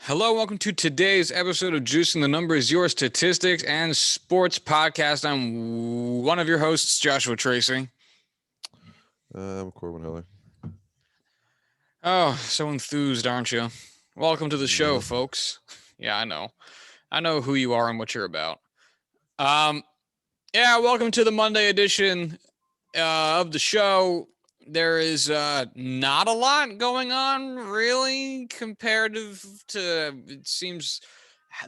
Hello, welcome to today's episode of Juicing the Numbers, your statistics and sports podcast. I'm one of your hosts, Joshua Tracy. I'm Corwin Heller. Oh, so enthused, aren't you? Welcome to the show, No. folks. Yeah, I know. I know who you are and what you're about. Um, yeah, welcome to the Monday edition of the show. There is not a lot going on, really, comparative to, it seems,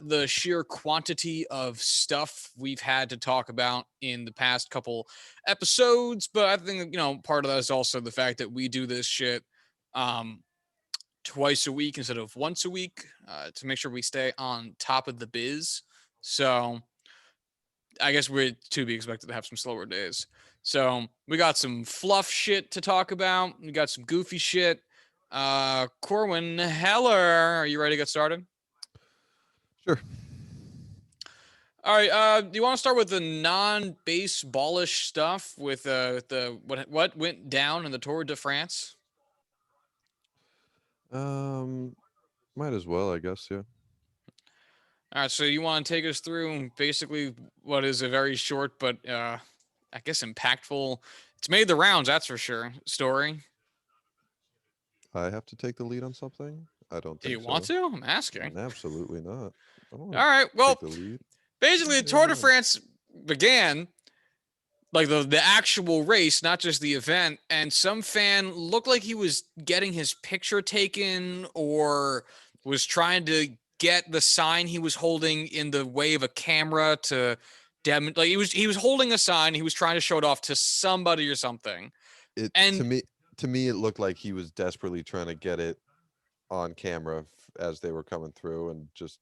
the sheer quantity of stuff we've had to talk about in the past couple episodes. But I think, part of that is also the fact that we do this shit um, twice a week instead of once a week to make sure we stay on top of the biz. So I guess we're to be expected to have some slower days. So we got some fluff shit to talk about. We got some goofy shit. Corwin Heller, are you ready to get started? Sure. All right. Do you want to start with the non-baseballish stuff with the what went down in the Tour de France? Um, Might as well, I guess. Yeah. All right. So you want to take us through basically what is a very short but I guess impactful. It's made the rounds, that's for sure. Story. I have to take the lead on something. I don't Do you think want so. to? I'm asking. Absolutely not. I don't All want right. to take Well, the lead. basically, the Yeah, Tour de man. France began, like the actual race, not just the event, and some fan looked like he was getting his picture taken or was trying to get the sign he was holding in the way of a camera to like he was holding a sign, he was trying to show it off to somebody or something. It And to me it looked like he was desperately trying to get it on camera as they were coming through, and just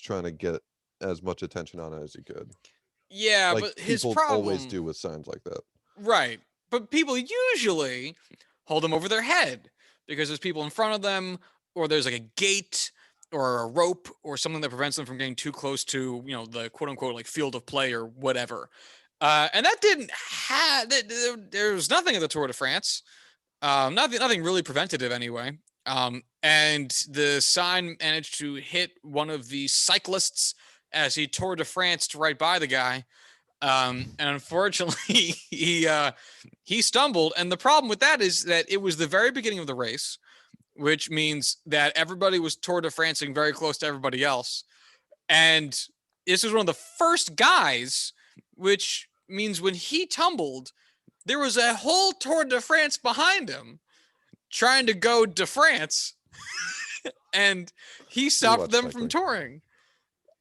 trying to get as much attention on it as he could. yeah, Like but his people always problem, do with signs like that. right, but people usually hold them over their head because there's people in front of them, or there's like a gate or a rope or something that prevents them from getting too close to, the quote unquote like field of play or whatever. And that didn't have, there was nothing at the Tour de France. Nothing really preventative anyway. And the sign managed to hit one of the cyclists as he Tour de France right by the guy. And unfortunately, he stumbled. And the problem with that is that it was the very beginning of the race, which means that everybody was Tour de Francing very close to everybody else. And this was one of the first guys, which means when he tumbled, there was a whole Tour de France behind him trying to go to France, and he We stopped watch them from cycling. touring.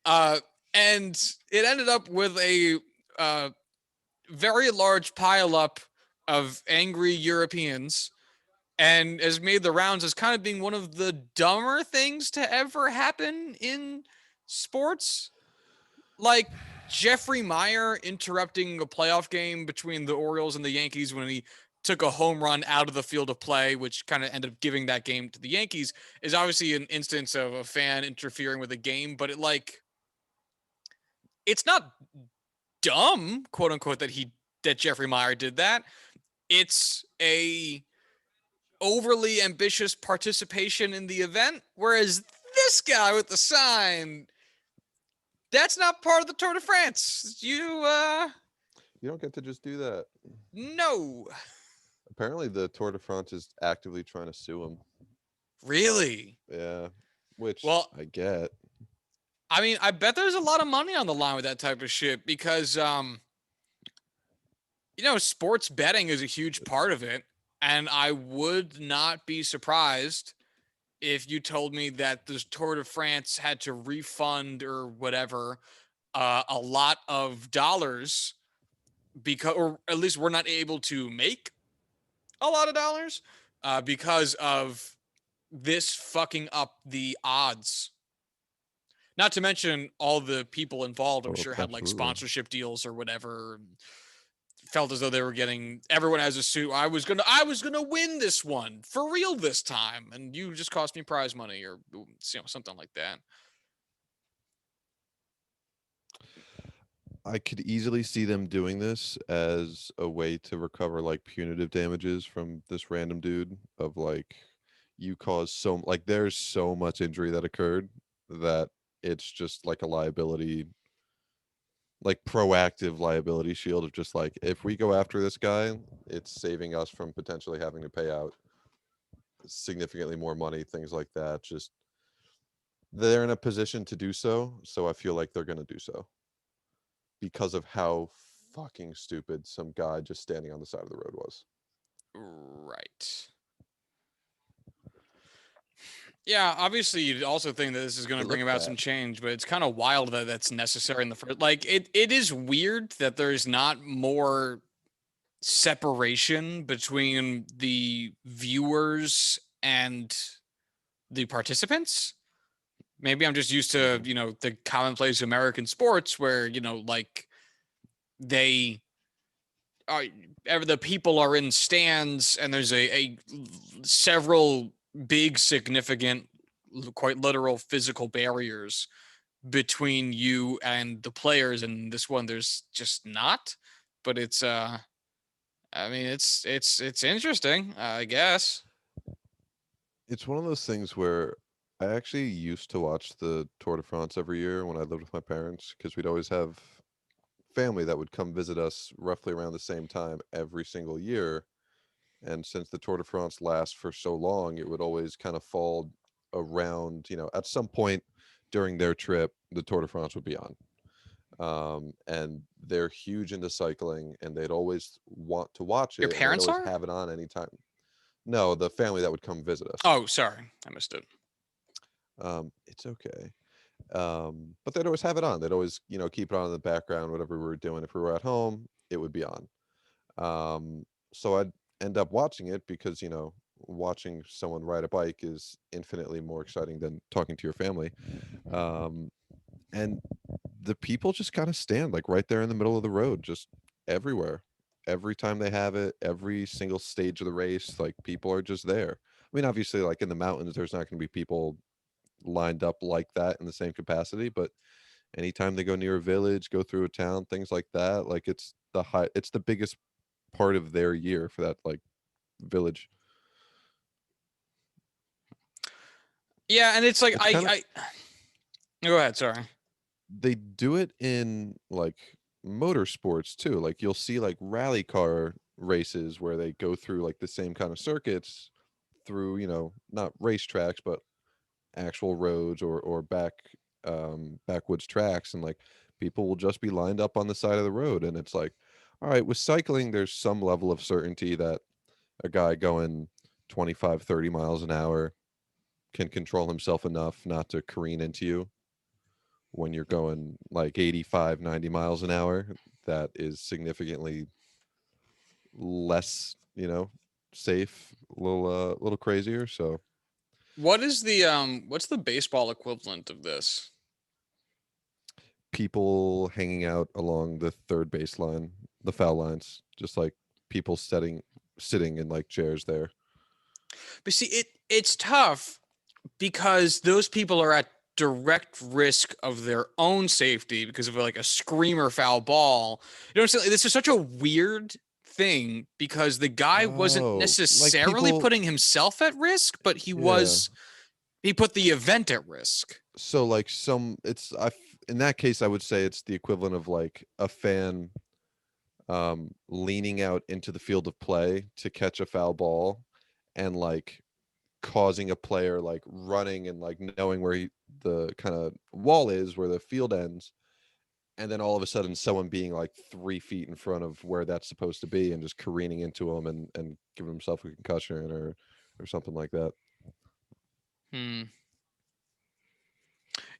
Uh, and it ended up with a uh, very large pileup of angry Europeans, and has made the rounds as kind of being one of the dumber things to ever happen in sports. Like Jeffrey Meyer interrupting a playoff game between the Orioles and the Yankees when he took a home run out of the field of play, which kind of ended up giving that game to the Yankees, is obviously an instance of a fan interfering with a game, but it's not dumb, quote unquote, that Jeffrey Meyer did that. It's a overly ambitious participation in the event, whereas this guy with the sign, that's not part of the Tour de France. You don't get to just do that. No. Apparently, the Tour de France is actively trying to sue him. Really? Yeah, which Well, I get. I mean, I bet there's a lot of money on the line with that type of shit because, sports betting is a huge part of it. And I would not be surprised if you told me that the Tour de France had to refund or whatever a lot of dollars because, or at least we're not able to make a lot of dollars because of this fucking up the odds. Not to mention all the people involved, I'm Oh, sure had like absolutely. sponsorship deals or whatever. Felt as though they were getting everyone has a suit. I was gonna win this one for real this time, and you just cost me prize money or something like that. I could easily see them doing this as a way to recover like punitive damages from this random dude of like, you cause so like there's so much injury that occurred that it's just like a liability, like proactive liability shield of just like if we go after this guy, it's saving us from potentially having to pay out significantly more money, things like that. Just they're in a position to do so, so I feel like they're going to do so because of how fucking stupid some guy just standing on the side of the road was. Right. Yeah, obviously you'd also think that this is going It to bring looked about some bad. change, but it's kind of wild that that's necessary in the first. Like it is weird that there's not more separation between the viewers and the participants. Maybe I'm just used to, Mhm. the commonplace American sports where, like they are the people are in stands and there's a several big significant quite literal physical barriers between you and the players, and this one there's just not. But it's I mean it's interesting, I guess. It's one of those things where I actually used to watch the Tour de France every year when I lived with my parents because we'd always have family that would come visit us roughly around the same time every single year. And since the Tour de France lasts for so long, it would always kind of fall around, at some point during their trip, the Tour de France would be on. And they're huge into cycling, and they'd always want to watch Your it, and they'd parents always are? have it on anytime. No, the family that would come visit us. Oh, sorry, I missed it. It's okay. But they'd always have it on. They'd always, keep it on in the background, whatever we were doing. If we were at home, it would be on. So I'd end up watching it because, watching someone ride a bike is infinitely more exciting than talking to your family. Um, and the people just kind of stand like right there in the middle of the road, just everywhere. Every time they have it, every single stage of the race, like people are just there. I mean, obviously, like in the mountains, there's not going to be people lined up like that in the same capacity, but anytime they go near a village, go through a town, things like that, like it's the biggest part of their year for that like village. Yeah, and it's like It's kind of I go ahead, sorry. they do it in like motorsports too. Like you'll see like rally car races where they go through like the same kind of circuits through, not racetracks, but actual roads or backwoods tracks, and like people will just be lined up on the side of the road, and it's like, all right, with cycling there's some level of certainty that a guy going 25, 30 miles an hour can control himself enough not to careen into you. When you're going like 85, 90 miles an hour, that is significantly less, safe, a little crazier. So What's the baseball equivalent of this? people hanging out along the third baseline, the foul lines, just like people sitting in like chairs there. But see, it's tough because those people are at direct risk of their own safety because of like a screamer foul ball. You know what I'm saying? This is such a weird thing because the guy wasn't Oh, like necessarily people, putting himself at risk, but yeah. he put the event at risk. So like in that case I would say it's the equivalent of like a fan leaning out into the field of play to catch a foul ball and like causing a player like running and like knowing where the kind of wall is where the field ends, and then all of a sudden someone being like 3 feet in front of where that's supposed to be and just careening into him and giving himself a concussion or something like that. Hmm.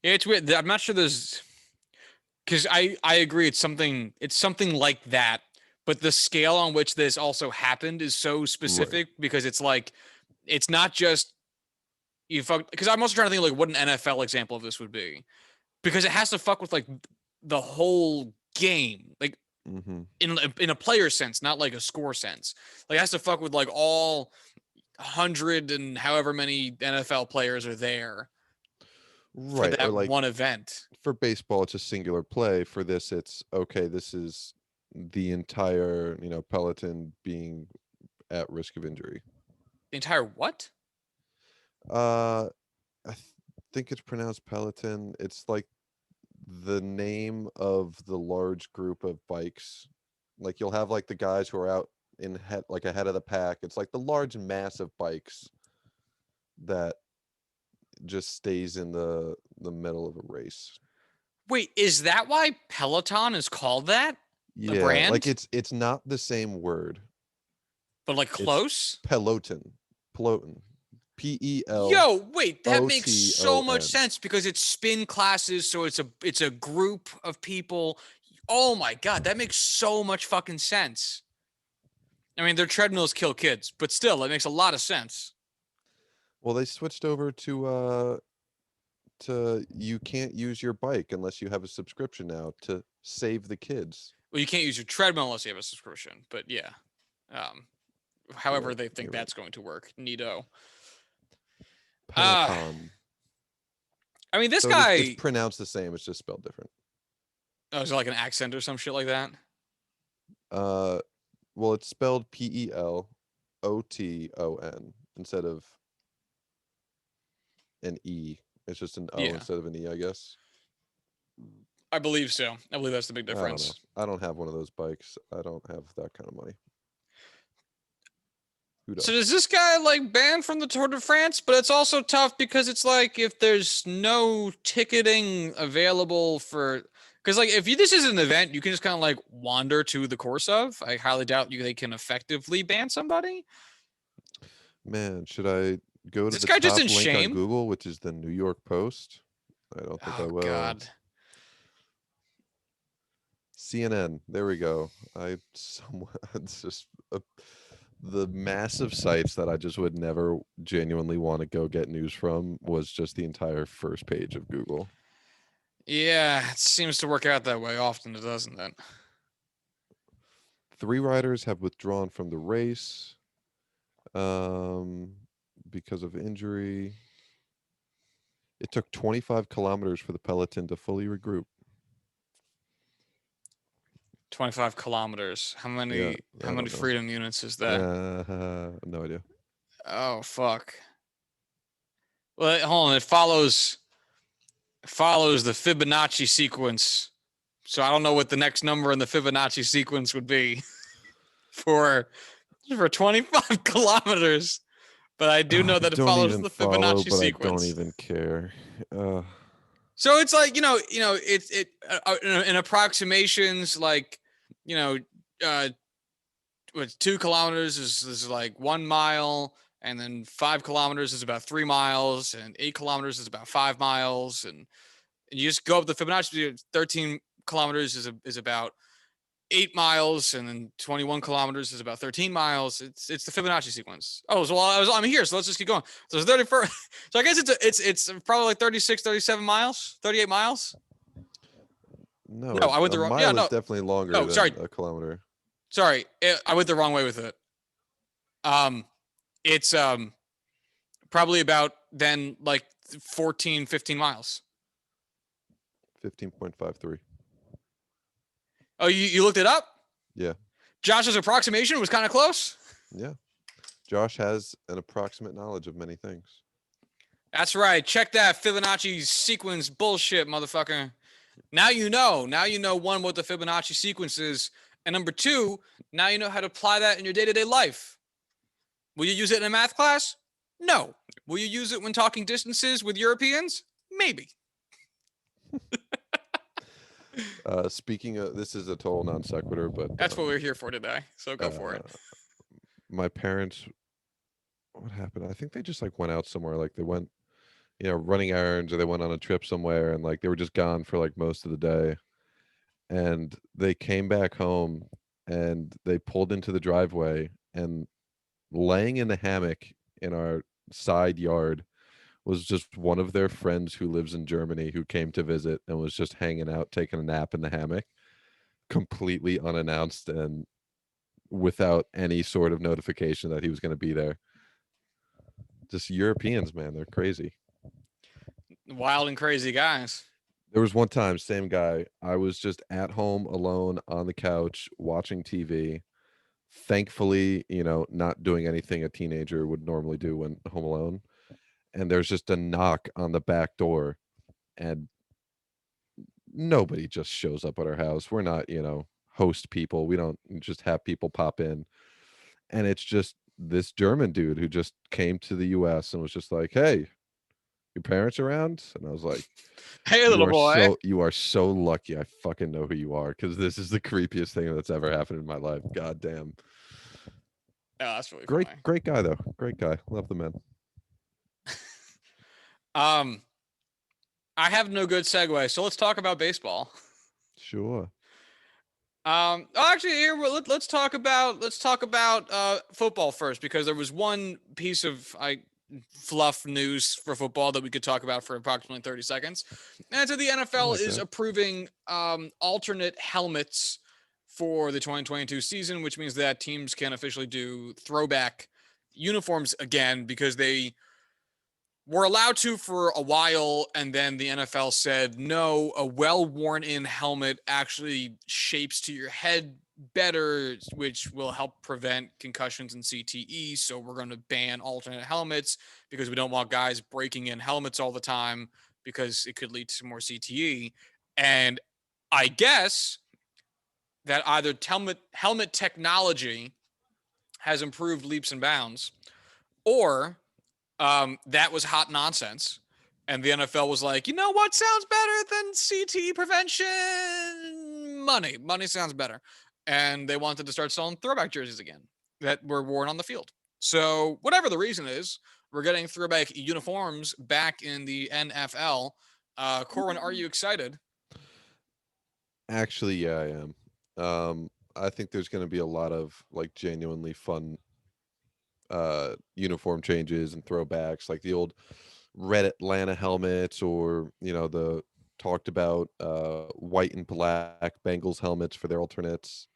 Yeah, it's weird. I'm not sure there's because I agree it's something like that, but the scale on which this also happened is so Right. specific because it's like it's not just you fuck because I'm also trying to think like what an NFL example of this would be because it has to fuck with like the whole game like Hmm. in a player sense, not like a score sense. Like it has to fuck with like all 100 and however many NFL players are there for Right. Or that like one event. for baseball it's a singular play. For this it's okay, this is the entire, peloton being at risk of injury. The entire what? Uh, I think it's pronounced Peloton. It's like the name of the large group of bikes. Like you'll have like the guys who are out in head like ahead of the pack. It's like the large mass of bikes that just stays in the middle of a race. Wait, is that why Peloton is called that? The Yeah, like brand? it's not the same word. But like It's close? peloton. Peloton. Peloton. Yo, wait, that makes so much sense because it's spin classes, so it's a group of people. Oh my god, that makes so much fucking sense. I mean, their treadmills kill kids, but still, it makes a lot of sense. Well, they switched over to you can't use your bike unless you have a subscription now to save the kids. Well, you can't use your treadmill unless you have a subscription, but yeah. Um, You're however right. they think You're right. that's going to work. Neato. Uh Peloton. I mean, this So it's guy, pronounced the same. It's just spelled different. oh, is it like an accent or some shit like that? Uh, well, it's spelled Peloton instead of an E. It's just an O Yeah, instead of an E, I guess. I believe so. I believe that's the big I don't know. difference. I don't have one of those bikes. I don't have that kind of money. Who So does? does this guy like ban from the Tour de France? But it's also tough because it's like if there's no ticketing available for, because like if this is an event, you can just kind of like wander to the course of. I highly doubt they can effectively ban somebody. Man, should I go Is to this the guy just top in link on shame? Google, which is the New York Post? I don't think I Oh will. God. CNN. There we go. I somewhat it's just the massive sites that I just would never genuinely want to go get news from was just the entire first page of Google. Yeah, it seems to work out that way often, doesn't it? 3 riders have withdrawn from the race um because of injury. It took 25 kilometers for the peloton to fully regroup. 25 kilometers. How Yeah, many how I many don't know. freedom units is that? No idea. Oh fuck. Well, hold on. It follows the Fibonacci sequence. So I don't know what the next number in the Fibonacci sequence would be for 25 kilometers, but I do I know that it don't follows even the follow, Fibonacci but I don't sequence. even care. Uh, So it's like it's in approximations like you know uh 2 kilometers is like 1 mile, and then 5 kilometers is about 3 miles, and 8 kilometers is about 5 miles, and you just go up the Fibonacci. 13 kilometers is about 8 miles, and then 21 kilometers is about 13 miles. It's the Fibonacci sequence. Oh, so I'm here, so let's just keep going. So it's 34. So I guess it's probably like 36, 37 miles, 38 miles. no, No, I went a the wrong. Yeah, mile is no, definitely longer no, sorry, than a kilometer. sorry, I went the wrong way with it. It's probably about then like 14, 15 miles. 15.53. Oh, you looked it up? Yeah. Josh's approximation was kind of close. Yeah. Josh has an approximate knowledge of many things. That's right. Check that Fibonacci sequence bullshit, motherfucker. Now you know. Now you know, one, what the Fibonacci sequence is, and number two, now you know how to apply that in your day-to-day life. Will you use it in a math class? No. Will you use it when talking distances with Europeans? Maybe. Speaking of, this is a total non sequitur, but That's what we're here for today. So go for uh, it. my parents, what happened? I think they just like went out somewhere. Like they went, running errands, or they went on a trip somewhere, and like they were just gone for like most of the day. And they came back home, and they pulled into the driveway, and laying in the hammock in our side yard was just one of their friends who lives in Germany who came to visit and was just hanging out, taking a nap in the hammock, completely unannounced and without any sort of notification that he was going to be there. Just Europeans, man, they're crazy. Wild and crazy guys. There was one time, same guy. I was just at home alone on the couch watching TV. Thankfully, not doing anything a teenager would normally do when home alone. and there's just a knock on the back door, and nobody just shows up at our house. We're not, host people. We don't just have people pop in. And it's just this German dude who just came to the US and was just like, "Hey, your parents around?" And I was like, Hey, "You little are boy. so lucky. I fucking know who you are, because this is the creepiest thing that's ever happened in my life. God damn." Oh, that's really Great, funny. great guy though. Great guy. Love the man. Um, I have no good segue, so let's talk about baseball. Sure. Actually, here let's talk about football first, because there was one piece of fluff news for football that we could talk about for approximately 30 seconds. And so the I NFL like is that. approving alternate helmets for the 2022 season, which means that teams can officially do throwback uniforms again, because they were allowed to for a while, and then the NFL said no, a well worn in helmet actually shapes to your head better, which will help prevent concussions and CTE. So we're going to ban alternate helmets, because we don't want guys breaking in helmets all the time, because it could lead to more CTE. And I guess that either helmet technology has improved leaps and bounds, or that was hot nonsense. And the NFL was like, you know what sounds better than CTE prevention? Money. Money sounds better. And they wanted to start selling throwback jerseys again that were worn on the field. So, whatever the reason is, we're getting throwback uniforms back in the NFL. Corwin, are you excited? Actually, yeah, I am. I think there's going to be a lot of like genuinely fun uniform changes and throwbacks, like the old red Atlanta helmets, or the talked about white and black Bengals helmets for their alternates.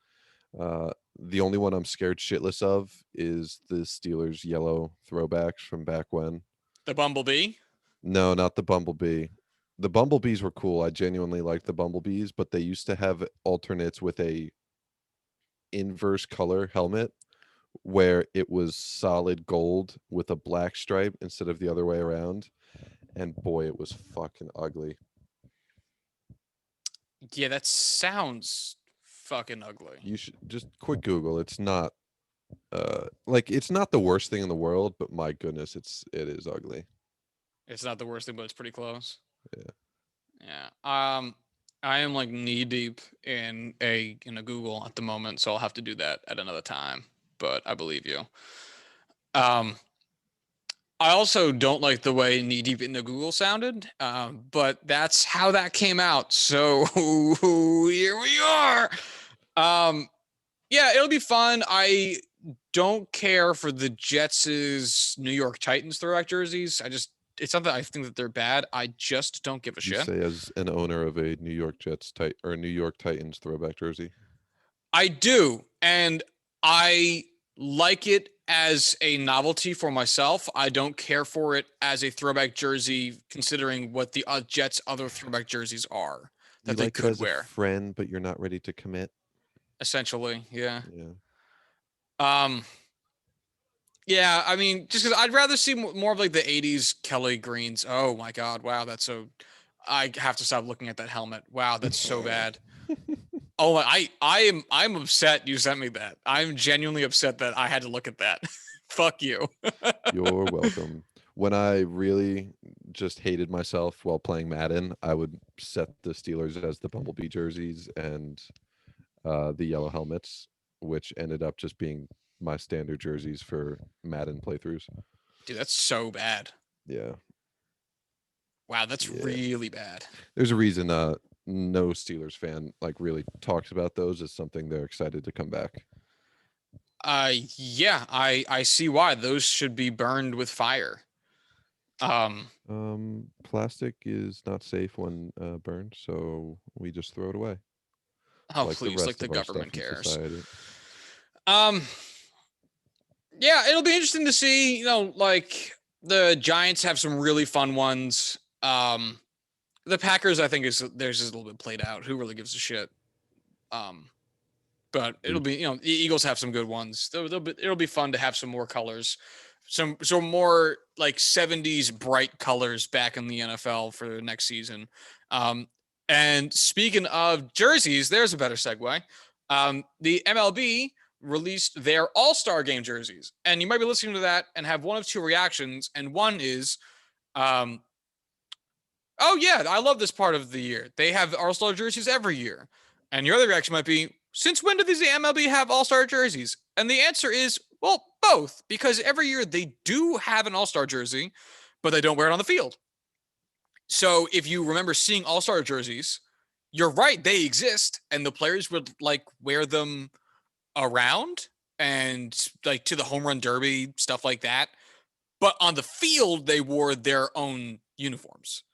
The only one I'm scared shitless of is the Steelers yellow throwbacks from back when. The Bumblebee? No, not the Bumblebee. The Bumblebees were cool. I genuinely liked the Bumblebees, but they used to have alternates with a inverse color helmet, where it was solid gold with a black stripe instead of the other way around. And boy, it was fucking ugly. Yeah, that sounds fucking ugly. You should just quick Google. It's not like it's not the worst thing in the world, but my goodness, it is ugly. It's not the worst thing, but it's pretty close. Yeah. Yeah. I am like knee deep in a Google at the moment, so I'll have to do that at another time. But I believe you. Um, I also don't like the way knee deep in the Google sounded, but that's how that came out. So here we are. Um, yeah, it'll be fun. I don't care for the Jets' New York Titans throwback jerseys. It's not that I think that they're bad. I just don't give a You shit. say as an owner of a New York Jets or New York Titans throwback jersey. I do. And I like it as a novelty for myself. I don't care for it as a throwback jersey, considering what the Jets' other throwback jerseys are You that they like it could as a wear. friend, but you're not ready to commit. Essentially, yeah. Yeah. Um, yeah, I mean, just because I'd rather see more of like the '80s Kelly Greens. Oh my God, wow, that's so. I have to stop looking at that helmet. Wow, that's so bad. Oh, I'm upset you sent me that. I'm genuinely upset that I had to look at that. Fuck you. You're welcome. When I really just hated myself while playing Madden, I would set the Steelers as the Bumblebee jerseys and the yellow helmets, which ended up just being my standard jerseys for Madden playthroughs. Dude, that's so bad. Yeah, Wow, that's yeah. really bad. There's a reason no Steelers fan like really talks about those as something they're excited to come back. Yeah, I see why those should be burned with fire. Um, Plastic is not safe when burned, so we just throw it away, oh like the please, like rest the of our stuff government in cares. society. Um, yeah, it'll be interesting to see. Like the Giants have some really fun ones. The Packers, I think, is theirs is a little bit played out. Who really gives a shit? Um, but it'll Agreed. be the Eagles have some good ones. It'll be fun to have some more colors. some more like 70s bright colors back in the NFL for the next season. And speaking of jerseys, there's a better segue. The MLB released their All-Star Game jerseys, and you might be listening to that and have one of two reactions. And one is, oh yeah, I love this part of the year. They have All-Star jerseys every year. And your other reaction might be, since when do these MLB have All-Star jerseys? And the answer is, well, both, because every year they do have an All-Star jersey, but they don't wear it on the field. So if you remember seeing All-Star jerseys, you're right, they exist, and the players would like wear them around and like to the home run derby, stuff like that. But on the field, they wore their own uniforms.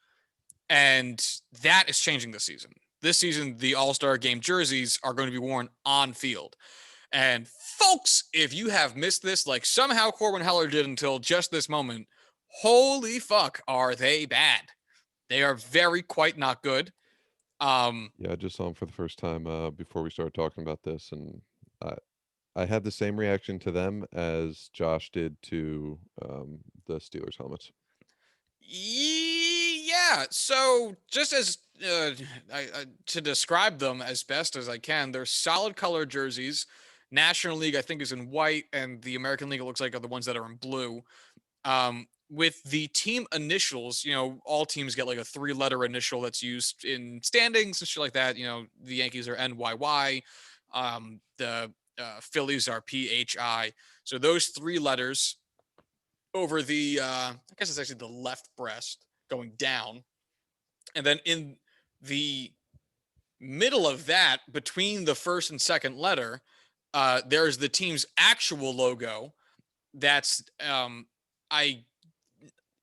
And that is changing this season. This season, the All-Star Game jerseys are going to be worn on field. And folks, if you have missed this, like somehow Corwin Heller did until just this moment, holy fuck, are they bad? They are very quite not good. Yeah, I just saw them for the first time before we started talking about this, and I I had the same reaction to them as Josh did to the Steelers helmets. Yeah. So just as to describe them as best as I can, they're solid color jerseys. National League, I think, is in white, and the American League, it looks like, are the ones that are in blue. With the team initials, all teams get like a 3-letter initial that's used in standings and shit like that. The Yankees are NYY. The Phillies are PHI. So those 3 letters over the, I guess it's actually the left breast going down. And then in the middle of that, between the first and second letter, there's the team's actual logo. That's I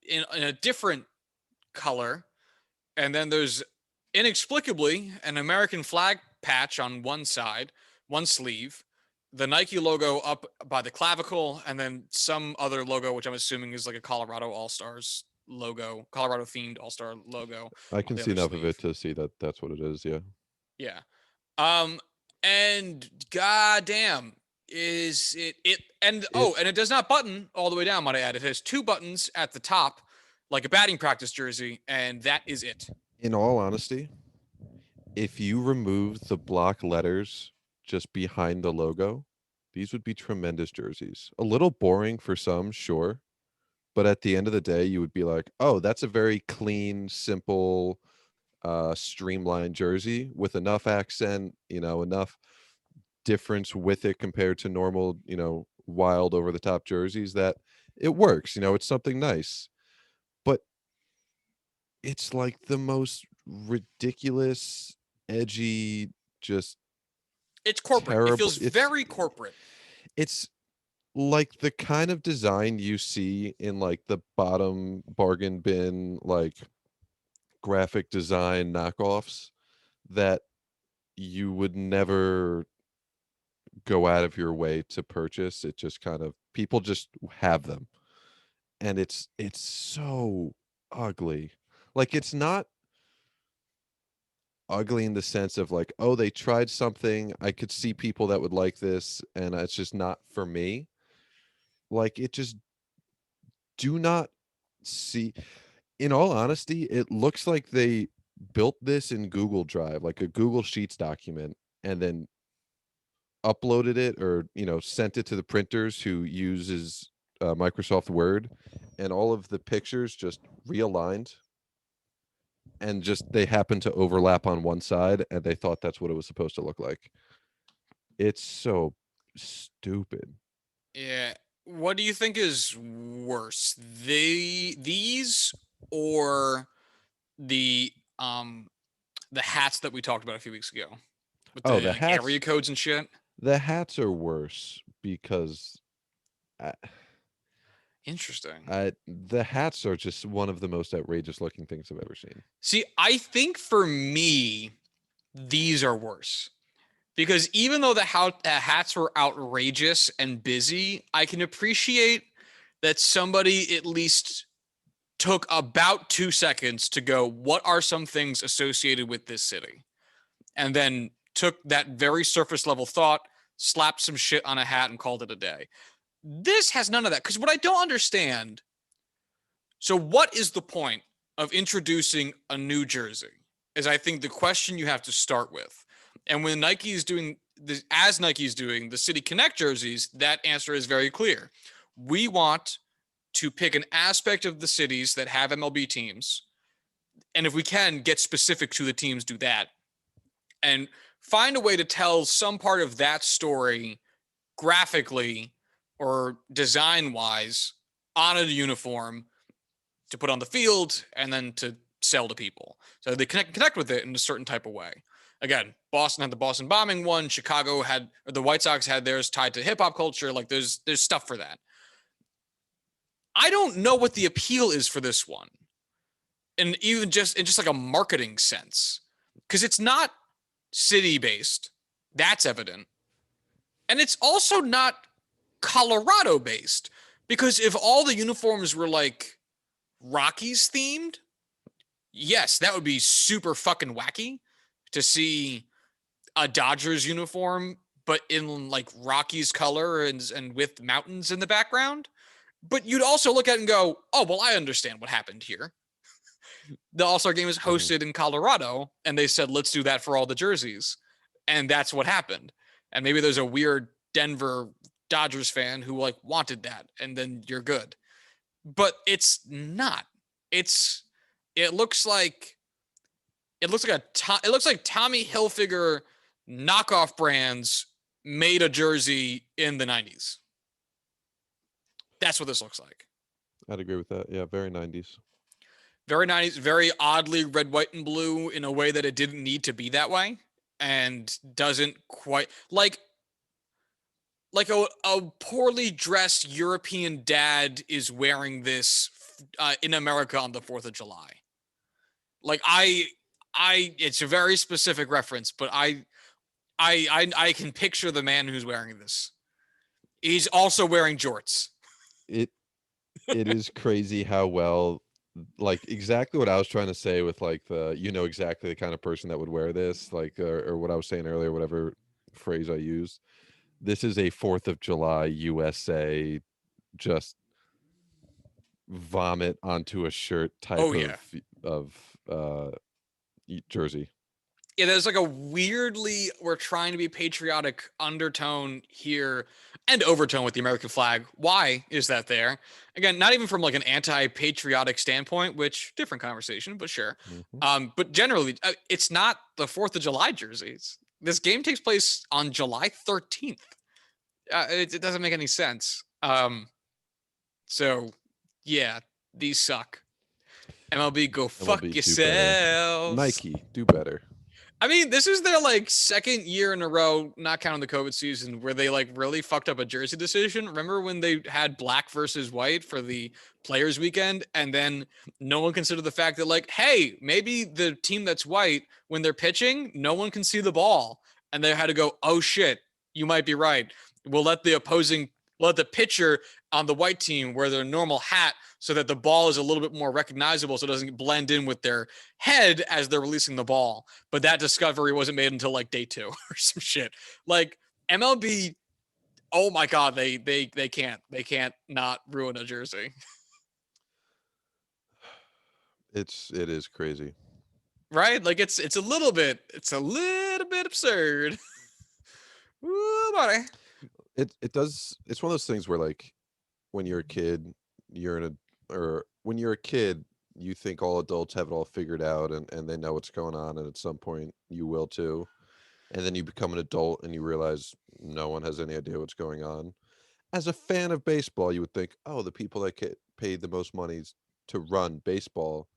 in a different color, and then there's inexplicably an American flag patch on one side, one sleeve, the Nike logo up by the clavicle, and then some other logo, which I'm assuming is like a Colorado All Stars logo, Colorado themed All Star logo I on can the see other enough of sleeve. it to see that that's what it is. Yeah. Yeah. Um, and goddamn, is it and It and it does not button all the way down, might I add. It has 2 buttons at the top, like a batting practice jersey, and that is it. In all honesty, if you remove the block letters just behind the logo, these would be tremendous jerseys. A little boring for some, sure, but at the end of the day, you would be like, "Oh, that's a very clean, simple, streamlined jersey with enough accent, enough difference with it compared to normal, wild over the top jerseys that it works, it's something nice." But it's like the most ridiculous, edgy, just It's corporate. It terrible. feels very corporate. It's like the kind of design you see in like the bottom bargain bin, like graphic design knockoffs that you would never go out of your way to purchase. It just kind of people just have them. And it's so ugly. Like it's not ugly in the sense of like, oh, they tried something. I could see people that would like this, and it's just not for me. Like it just do not see. In all honesty, it looks like they built this in Google Drive, like a Google Sheets document, and then uploaded it or sent it to the printers who uses Microsoft Word, and all of the pictures just realigned and just they happened to overlap on one side and they thought that's what it was supposed to look like. It's so stupid. Yeah. What do you think is worse? These or the um the hats that we talked about a few weeks ago with Oh, the the like area hats codes and shit? the hats are worse because I, Interesting. the hats are just one of the most outrageous looking things I've ever seen. See, I think for me, these are worse because even though the hats were outrageous and busy, I can appreciate that somebody at least took about 2 seconds to go, what are some things associated with this city? And then took that very surface level thought, slapped some shit on a hat, and called it a day. This has none of that. Because what I don't understand, so what is the point of introducing a new jersey? Is I think the question you have to start with. And when Nike is doing this, as Nike is doing the City Connect jerseys, that answer is very clear. We want to pick an aspect of the cities that have MLB teams, and if we can get specific to the teams, do that, and find a way to tell some part of that story graphically or design wise on a uniform to put on the field and then to sell to people. So they connect with it in a certain type of way. Again, Boston had the Boston bombing one. Chicago had, or the White Sox had theirs tied to hip hop culture. Like there's stuff for that. I don't know what the appeal is for this one. And even just in just like a marketing sense, because it's not city based. That's evident. And it's also not Colorado based, because if all the uniforms were like Rockies themed, yes, that would be super fucking wacky to see a Dodgers uniform, but in like Rockies color and with mountains in the background. But you'd also look at it and go, oh, well, I understand what happened here. The All-Star game is hosted in Colorado, and they said, let's do that for all the jerseys. And that's what happened. And maybe there's a weird Denver Dodgers fan who like wanted that, and then you're good. But it's not. It looks like Tommy Hilfiger knockoff brands made a jersey in the 90s. That's what this looks like. I'd agree with that. Yeah, very 90s. Very 90s, very oddly red, white, and blue in a way that it didn't need to be that way, and doesn't quite like a poorly dressed European dad is wearing this in America on the 4th of July. Like it's a very specific reference, but I can picture the man who's wearing this. He's also wearing jorts. It is crazy how well, like exactly what I was trying to say with like exactly the kind of person that would wear this, like or what I was saying earlier, whatever phrase I used. This is a 4th of July USA just vomit onto a shirt type of jersey. Yeah, there's like a weirdly, we're trying to be patriotic undertone here and overtone with the American flag. Why is that there? Again, not even from like an anti-patriotic standpoint, which different conversation, but sure. Mm-hmm. But generally, it's not the 4th of July jerseys. This game takes place on July 13th. It doesn't make any sense. So yeah, these suck. MLB, go fuck yourselves. Nike, do better. I mean, this is their like second year in a row, not counting the COVID season, where they like really fucked up a jersey decision. Remember when they had black versus white for the Players Weekend, and then no one considered the fact that like, hey, maybe the team that's white, when they're pitching, no one can see the ball, and they had to go, oh shit, you might be right. We'll let the pitcher on the white team wear their normal hat so that the ball is a little bit more recognizable, so it doesn't blend in with their head as they're releasing the ball. But that discovery wasn't made until like day 2 or some shit. Like MLB, oh my god, they can't not ruin a jersey. It is crazy, right? Like it's a little bit absurd. Ooh, buddy. It does. It's one of those things where like when you're a kid, when you're a kid, you think all adults have it all figured out and they know what's going on, and at some point you will too. And then you become an adult and you realize no one has any idea what's going on. As a fan of baseball, you would think, oh, the people that get paid the most money to run baseball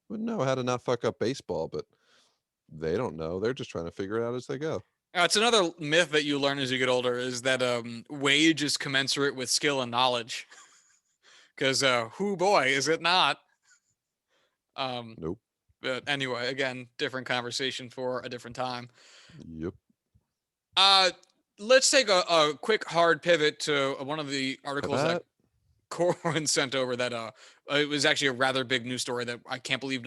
would know how to not fuck up baseball, but they don't know. They're just trying to figure it out as they go. It's another myth that you learn as you get older, is that wage is commensurate with skill and knowledge. Because whoo boy, is it not? Nope. But anyway, again, different conversation for a different time. Yep. Let's take a quick hard pivot to one of the articles that Corwin sent over. That it was actually a rather big news story that I can't believe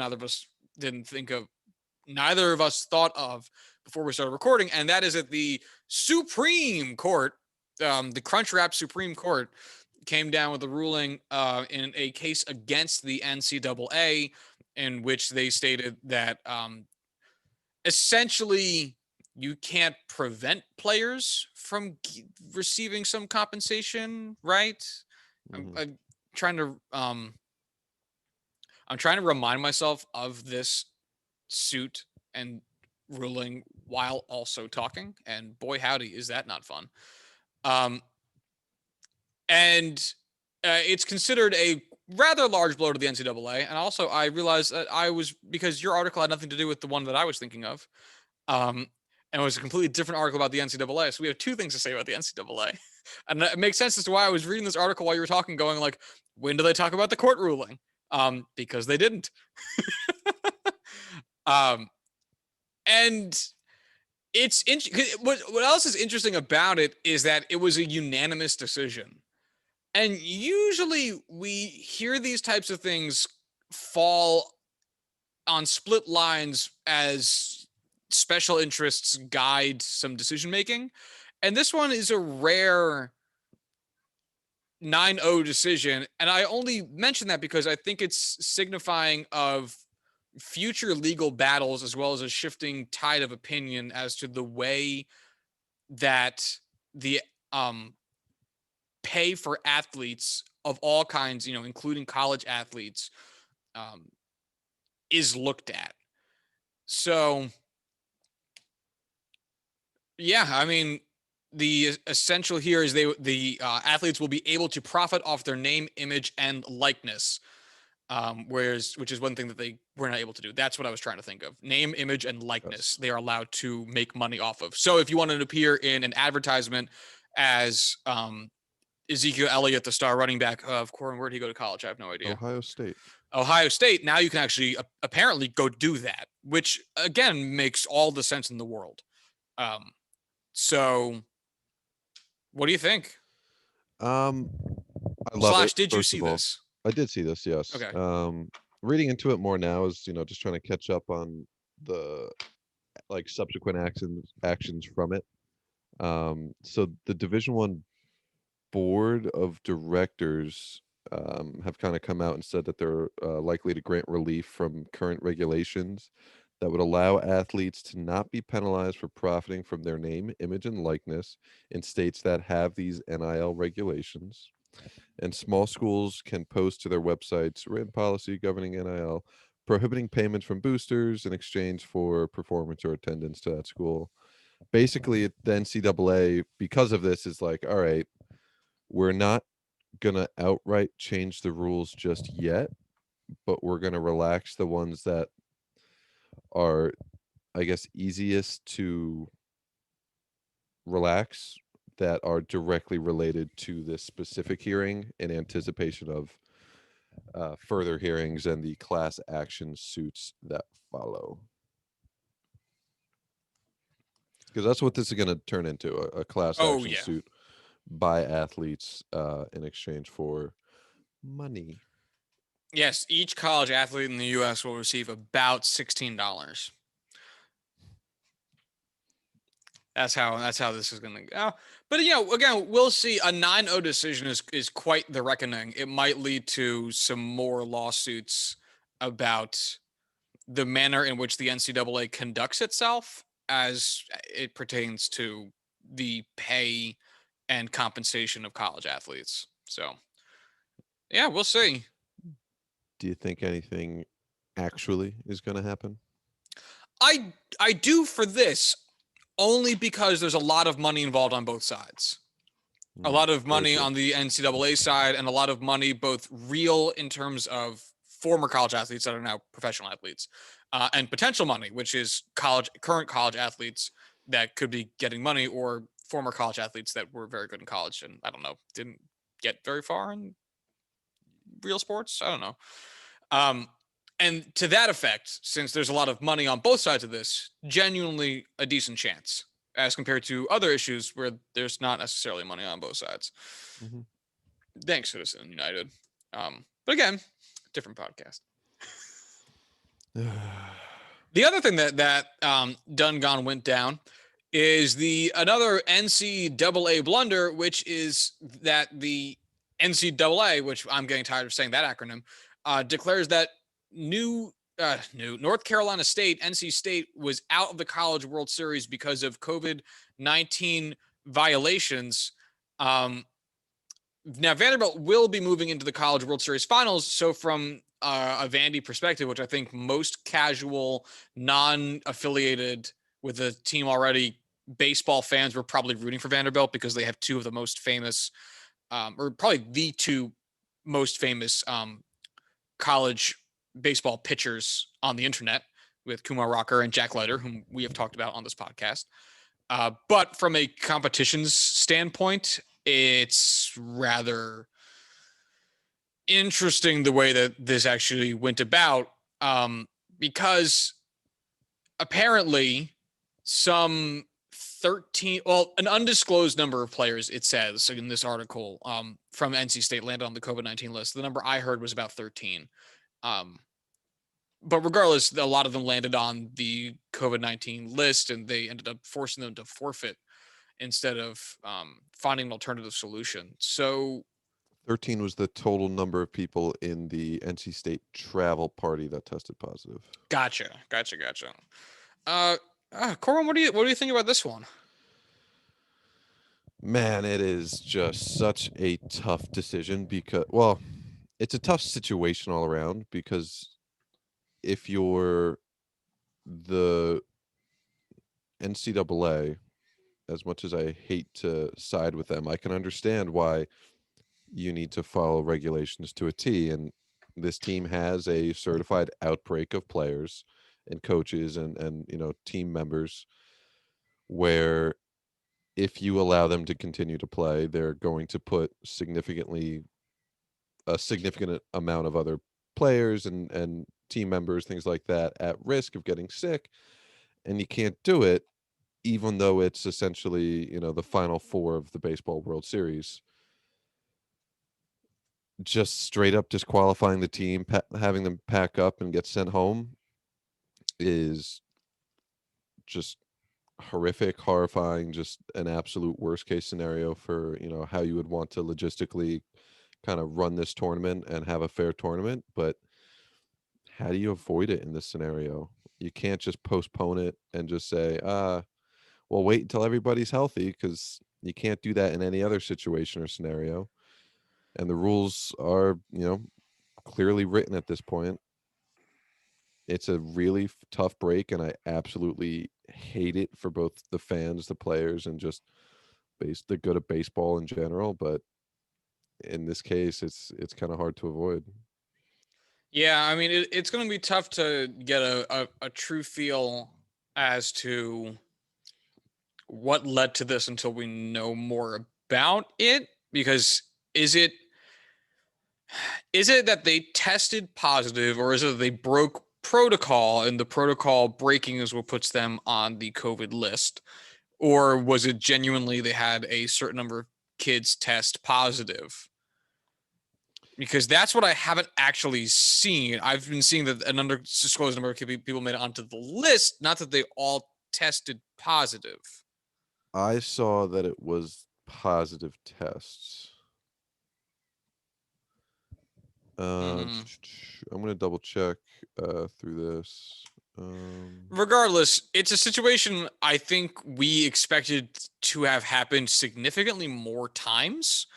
neither of us thought of before we started recording, and that is that the Supreme Court the Crunchwrap Supreme Court came down with a ruling in a case against the NCAA, in which they stated that essentially you can't prevent players from receiving some compensation, right? I'm, Hmm. I'm trying to I'm trying to remind myself of this suit and ruling while also talking, and boy howdy is that not fun. Um, and it's considered a rather large blow to the NCAA. And also, I realized that because your article had nothing to do with the one that I was thinking of, um, and it was a completely different article about the NCAA. So we have two things to say about the NCAA, and it makes sense as to why I was reading this article while you were talking, going like, when do they talk about the court ruling? Because they didn't. um, and it's what else is interesting about it is that it was a unanimous decision. And usually we hear these types of things fall on split lines as special interests guide some decision making. And this one is a rare 9-0 decision. And I only mention that because I think it's signifying of future legal battles as well as a shifting tide of opinion as to the way that the pay for athletes of all kinds, including college athletes, um, is looked at. So, yeah, I mean, the essential here is the athletes will be able to profit off their name, image, and likeness. Which is one thing that they were not able to do. That's what I was trying to think of. Name, image, and likeness. Yes. They are allowed to make money off of. So if you wanted to appear in an advertisement as Ezekiel Elliott, the star running back of Corwin, where did he go to college? I have no idea. Ohio State. Ohio State. Now you can actually apparently go do that, which again makes all the sense in the world. So what do you think? Um, I love it. Slash, did you First see of all, this? I did see this. Yes. Okay. Reading into it more now is just trying to catch up on the like subsequent actions from it. So the Division 1 board of directors have kind of come out and said that they're likely to grant relief from current regulations that would allow athletes to not be penalized for profiting from their name, image, and likeness in states that have these NIL regulations. And small schools can post to their websites written policy governing NIL, prohibiting payments from boosters in exchange for performance or attendance to that school. Basically, the NCAA, because of this, is like, all right, we're not gonna outright change the rules just yet, but we're gonna relax the ones that are, I guess, easiest to relax, that are directly related to this specific hearing in anticipation of further hearings and the class action suits that follow. Because that's what this is going to turn into, a class Oh action yeah. suit by athletes in exchange for money. Yes, each college athlete in the U.S. will receive about $16. That's how this is going to go. But again, we'll see. A 9-0 decision is quite the reckoning. It might lead to some more lawsuits about the manner in which the NCAA conducts itself as it pertains to the pay and compensation of college athletes. So, yeah, we'll see. Do you think anything actually is going to happen? I do for this only because there's a lot of money involved on both sides. A lot of Very money true. on the NCAA side and a lot of money both real in terms of former college athletes that are now professional athletes, and potential money, which is current college athletes that could be getting money, or former college athletes that were very good in college and I don't know, didn't get very far in real sports. I don't know. Um, and to that effect, since there's a lot of money on both sides of this, genuinely a decent chance as compared to other issues where there's not necessarily money on both sides. Hmm. Thanks, Citizen United. But again, different podcast. The other thing that Done Gone went down is the another NCAA blunder, which is that the NCAA, which I'm getting tired of saying that acronym, declares that new North Carolina State, NC State, was out of the College World Series because of COVID-19 violations. Now Vanderbilt will be moving into the College World Series finals. So from a Vandy perspective, which I think most casual, non-affiliated with the team already, baseball fans were probably rooting for Vanderbilt because they have two of the most famous, or probably the two most famous college baseball pitchers on the internet, with Kumar Rocker and Jack Leiter, whom we have talked about on this podcast. But from a competitions standpoint, it's rather interesting the way that this actually went about, because apparently some 13, well, an undisclosed number of players, it says in this article, from NC State landed on the COVID-19 list. The number I heard was about 13. Um, but regardless, a lot of them landed on the COVID-19 list, and they ended up forcing them to forfeit instead of finding an alternative solution. So 13 was the total number of people in the NC State travel party that tested positive. gotcha. Uh, Corwin, what do you think about this one? Man, it is just such a tough decision because, well, it's a tough situation all around because if you're the NCAA, as much as I hate to side with them, I can understand why you need to follow regulations to a T. And this team has a certified outbreak of players and coaches and team members where if you allow them to continue to play, they're going to put a significant amount of other players and team members, things like that, at risk of getting sick. And you can't do it, even though it's essentially, the final four of the baseball World Series. Just straight up disqualifying the team, having them pack up and get sent home is just horrific, horrifying, just an absolute worst case scenario for, how you would want to logistically kind of run this tournament and have a fair tournament. But how do you avoid it in this scenario? You can't just postpone it and just say, well, wait until everybody's healthy, because you can't do that in any other situation or scenario. And the rules are, clearly written at this point. It's a really tough break, and I absolutely hate it for both the fans, the players, and just the good of baseball in general. But in this case, it's kind of hard to avoid. Yeah, I mean, it's going to be tough to get a true feel as to what led to this until we know more about it. Because is it that they tested positive, or is it that they broke protocol and the protocol breaking is what puts them on the COVID list? Or was it genuinely they had a certain number of kids test positive? Because that's what I haven't actually seen. I've been seeing that an undisclosed number of people made it onto the list, not that they all tested positive. I saw that it was positive tests. Mm. I'm gonna double check through this. Regardless, it's a situation I think we expected to have happened significantly more times.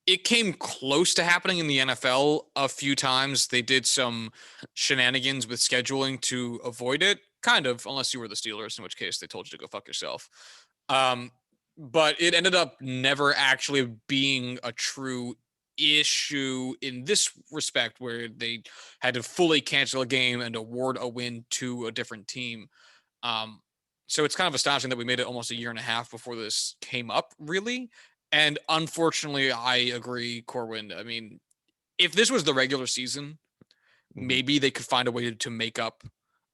It came close to happening in the NFL a few times. They did some shenanigans with scheduling to avoid it, kind of, unless you were the Steelers, in which case they told you to go fuck yourself. Um, but it ended up never actually being a true issue in this respect, where they had to fully cancel a game and award a win to a different team. Um, so it's kind of astonishing that we made it almost a year and a half before this came up, really. And unfortunately, I agree, Corwin. I mean, if this was the regular season, Mhm. maybe they could find a way to make up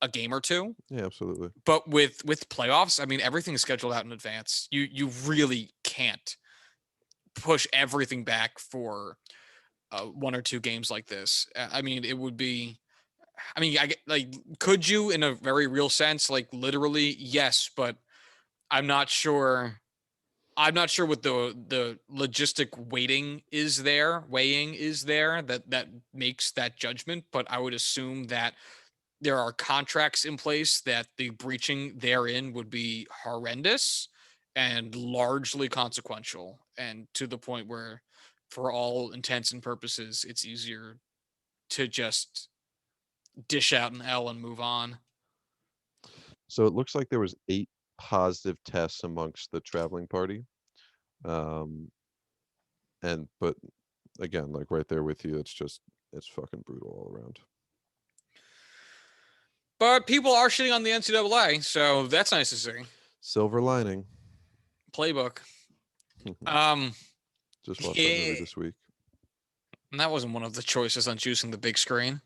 a game or two. Yeah, absolutely. But with playoffs, I mean, everything's scheduled out in advance. You really can't push everything back for one or two games like this. I mean, it would be. I mean, I like, could you, in a very real sense, like literally, yes, but I'm not sure. I'm not sure what the logistic weighing is there that makes that judgment, but I would assume that there are contracts in place that the breaching therein would be horrendous and largely consequential, and to the point where, for all intents and purposes, it's easier to just dish out an L and move on. So it looks like there was 8 positive tests amongst the traveling party. Um, and but again, like right there with you, it's fucking brutal all around. But people are shitting on the NCAA, so that's nice to see. Silver lining. Playbook. Um, Just watched that movie yeah, this week. and that wasn't one of the choices on choosing the big screen.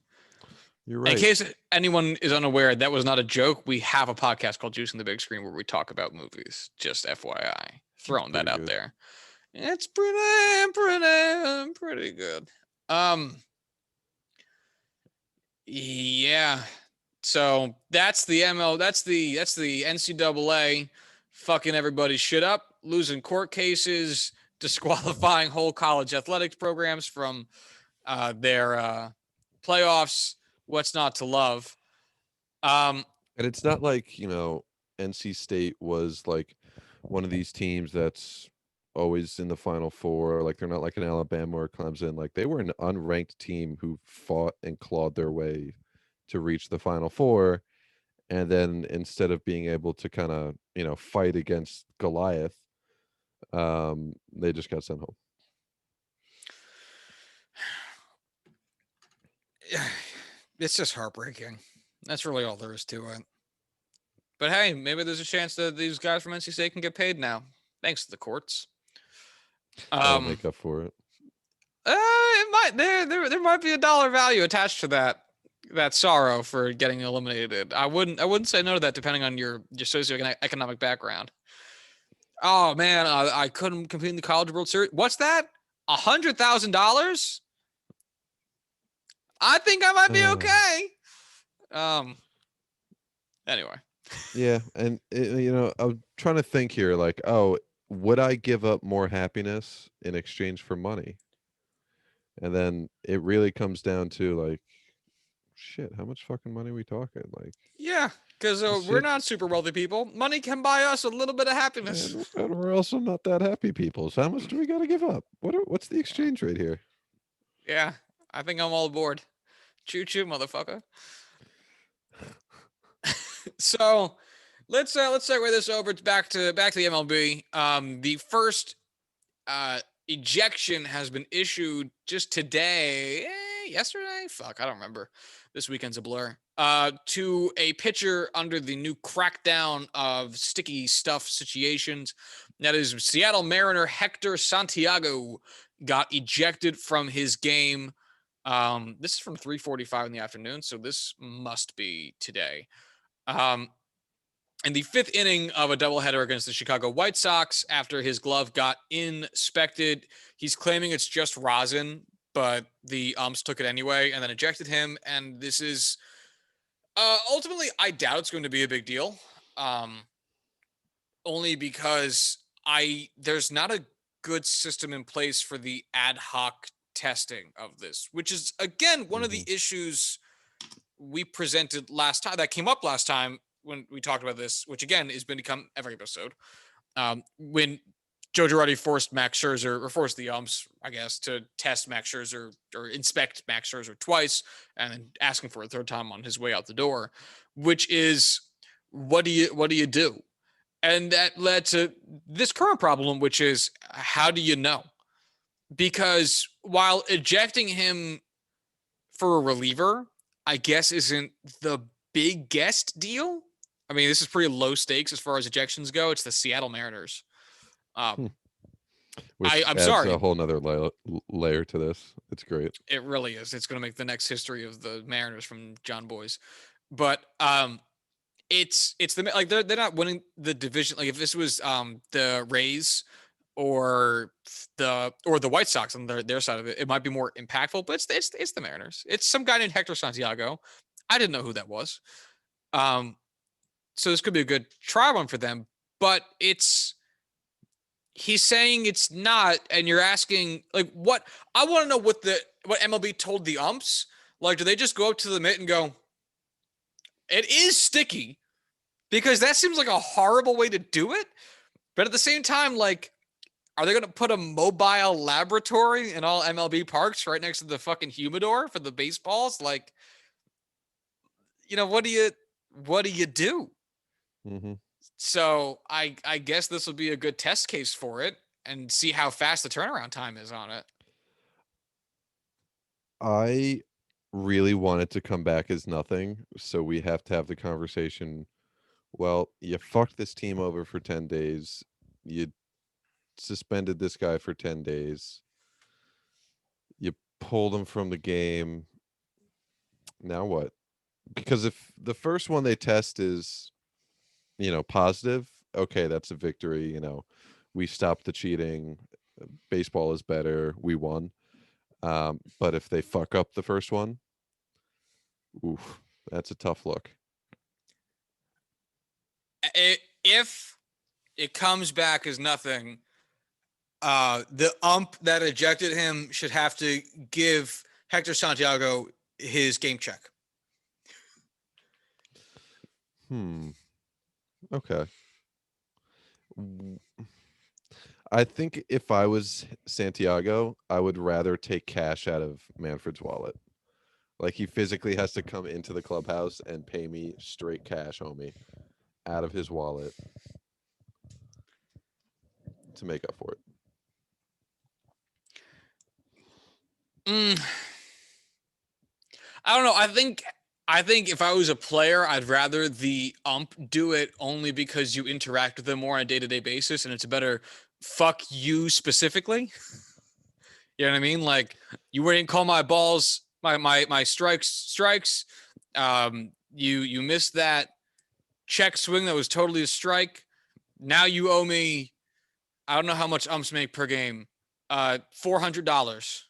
You're In right. case anyone is unaware, that was not a joke. We have a podcast called Juicing the Big Screen where we talk about movies. Just FYI, throwing that out good. there. It's pretty good. Yeah. So that's the ML. That's the NCAA fucking everybody's shit up, losing court cases, disqualifying whole college athletics programs from their playoffs. What's not to love? And it's not like, NC State was like one of these teams that's always in the Final Four. Like they're not like an Alabama or Clemson. Like they were an unranked team who fought and clawed their way to reach the Final Four. And then instead of being able to kind of, fight against Goliath, they just got sent home. It's just heartbreaking. That's really all there is to it. But hey, maybe there's a chance that these guys from NC State can get paid now, thanks to the courts. That'll make up for it. It might there might be a dollar value attached to that sorrow for getting eliminated. I wouldn't say no to that, depending on your socioeconomic background. Oh man, I couldn't compete in the College World Series. What's that? $100,000? I think I might be okay. Anyway. Yeah, and I'm trying to think here. Like, oh, would I give up more happiness in exchange for money? And then it really comes down to like, shit, how much fucking money are we talking? Like, yeah, because we're not super wealthy people. Money can buy us a little bit of happiness. And we're also not that happy people. So how much do we got to give up? What's the exchange rate here? Yeah, I think I'm all aboard. Choo choo, motherfucker. So let's segue this over back to the MLB. The first ejection has been issued just today, yesterday. Fuck, I don't remember. This weekend's a blur. To a pitcher under the new crackdown of sticky stuff situations. That is Seattle Mariner Hector Santiago got ejected from his game. This is from 3:45 in the afternoon, so this must be today. In the fifth inning of a doubleheader against the Chicago White Sox, after his glove got inspected, he's claiming it's just rosin, but the umps took it anyway and then ejected him. And this is ultimately, I doubt it's going to be a big deal, only because there's not a good system in place for the ad hoc testing of this, which is again one of the issues we presented last time that came up last time when we talked about this, which again has been become every episode. When Joe Girardi forced Max Scherzer, or forced the umps, I guess, to test Max Scherzer or inspect Max Scherzer twice, and then asking for a third time on his way out the door, which is what do you do? And that led to this current problem, which is how do you know? Because while ejecting him for a reliever, I guess isn't the biggest deal. I mean, this is pretty low stakes as far as ejections go. It's the Seattle Mariners. Which I'm adds sorry. a whole nother layer to this. It's great. It really is. It's going to make the next history of the Mariners from John Boys. But it's the like they're not winning the division. Like if this was the Rays or the White Sox on their side of it, it might be more impactful. But it's the Mariners. It's some guy named Hector Santiago. I didn't know who that was. So this could be a good try one for them. but he's saying it's not, and you're asking like what I want to know what MLB told the umps. Like, do they just go up to the mitt and go, "It is sticky," because that seems like a horrible way to do it. But at the same time, like, are they going to put a mobile laboratory in all MLB parks right next to the fucking humidor for the baseballs? Like, what do you do? Mm-hmm. So I guess this will be a good test case for it and see how fast the turnaround time is on it. I really want it to come back as nothing, so we have to have the conversation. Well, you fucked this team over for 10 days. You suspended this guy for 10 days. You pulled him from the game. Now what? Because if the first one they test is, positive, okay, that's a victory. We stopped the cheating. Baseball is better. We won. But if they fuck up the first one, oof, that's a tough look. If it comes back as nothing, the ump that ejected him should have to give Hector Santiago his game check. Okay. I think if I was Santiago, I would rather take cash out of Manfred's wallet. Like, he physically has to come into the clubhouse and pay me straight cash, homie, out of his wallet to make up for it. I don't know. I think if I was a player, I'd rather the ump do it only because you interact with them more on a day-to-day basis, and it's a better fuck you specifically. You know what I mean? Like, you wouldn't call my balls, my strikes. You missed that check swing that was totally a strike. Now you owe me, I don't know how much umps make per game. $400.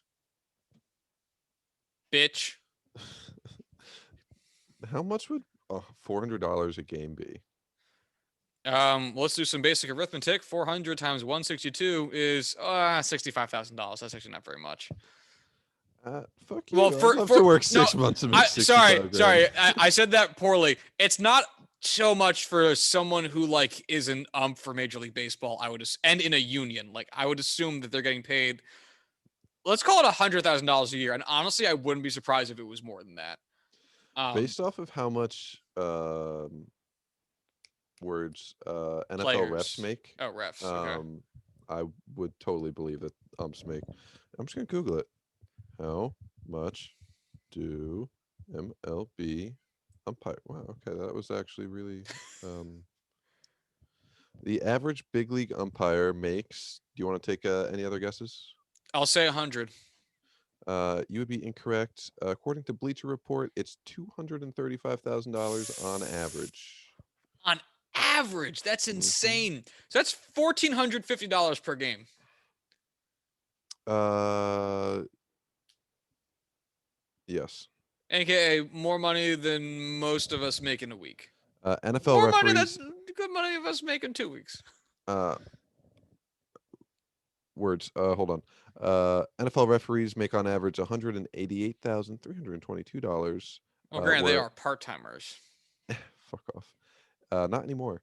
Bitch. How much would $400 a game be? Let's do some basic arithmetic. 400 times 162 is $65,000. That's actually not very much. Fuck you. Well, I'd love to work 6 months and make 65 sorry. grand. I said that poorly. It's not so much for someone who like is an ump for Major League Baseball. And in a union, like I would assume that they're getting paid. Let's call it $100,000 a year. And honestly, I wouldn't be surprised if it was more than that. Based off of how much NFL refs Players. make. Oh, refs. Okay. I would totally believe that umps make. I'm just gonna Google it. How much do MLB umpire? Wow. Okay, that was actually really. The average big league umpire makes. Do you want to take any other guesses? I'll say 100. You would be incorrect. According to Bleacher Report, it's $235,000 on average. On average, that's insane. So that's $1,450 per game. Yes. AKA more money than most of us make in a week. NFL more referees. Money than good money of us make in 2 weeks. Words. Hold on. NFL referees make on average $188,322. Well, granted, they are part-timers. Fuck off. Not anymore.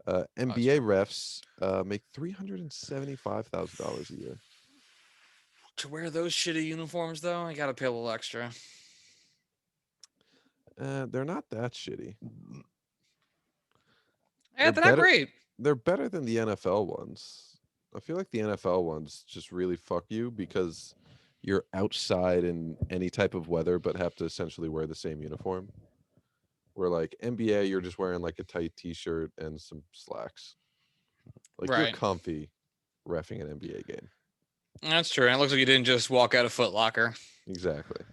NBA refs make $375,000 a year. To wear those shitty uniforms, though, I gotta pay a little extra. They're not that shitty. Yeah, they're not great. They're better than the NFL ones. I feel like the NFL ones just really fuck you because you're outside in any type of weather but have to essentially wear the same uniform. Where like NBA, you're just wearing like a tight t-shirt and some slacks. Like You're comfy reffing an NBA game. That's true. And it looks like you didn't just walk out of Foot Locker. Exactly.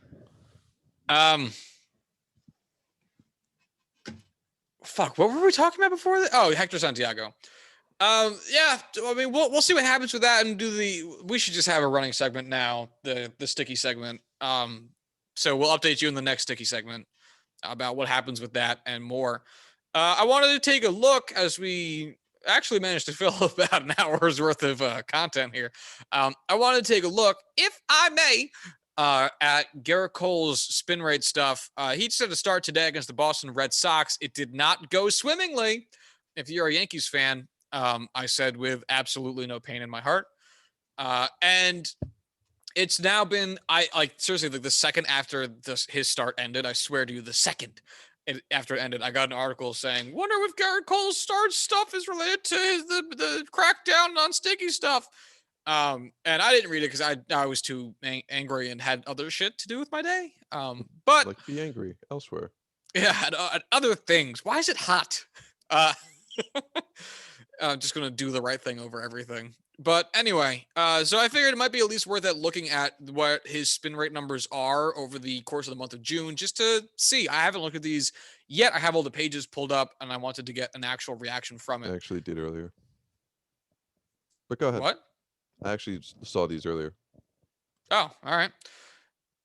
Fuck, what were we talking about before that? Oh, Hector Santiago. Yeah, I mean, we'll see what happens with that and we should just have a running segment now, the sticky segment. So we'll update you in the next sticky segment about what happens with that and more. I wanted to take a look as we actually managed to fill about an hour's worth of content here. I wanted to take a look, if I may, at Gerrit Cole's spin rate stuff. He set a start today against the Boston Red Sox. It did not go swimmingly. If you're a Yankees fan, I said with absolutely no pain in my heart. And it's now been, I like, seriously, like the second after his start ended, I swear to you, the second after it ended, I got an article saying, wonder if Gerrit Cole's start stuff is related to the crackdown on sticky stuff. And I didn't read it because I was too angry and had other shit to do with my day. But Like, be angry elsewhere. yeah, and other things. Why is it hot? Uh, I'm just gonna do the right thing over everything. But anyway, so I figured it might be at least worth it looking at what his spin rate numbers are over the course of the month of June, just to see. I haven't looked at these yet. I have all the pages pulled up, and I wanted to get an actual reaction from I it. actually did earlier. But go ahead. What? I actually saw these earlier. Oh, all right.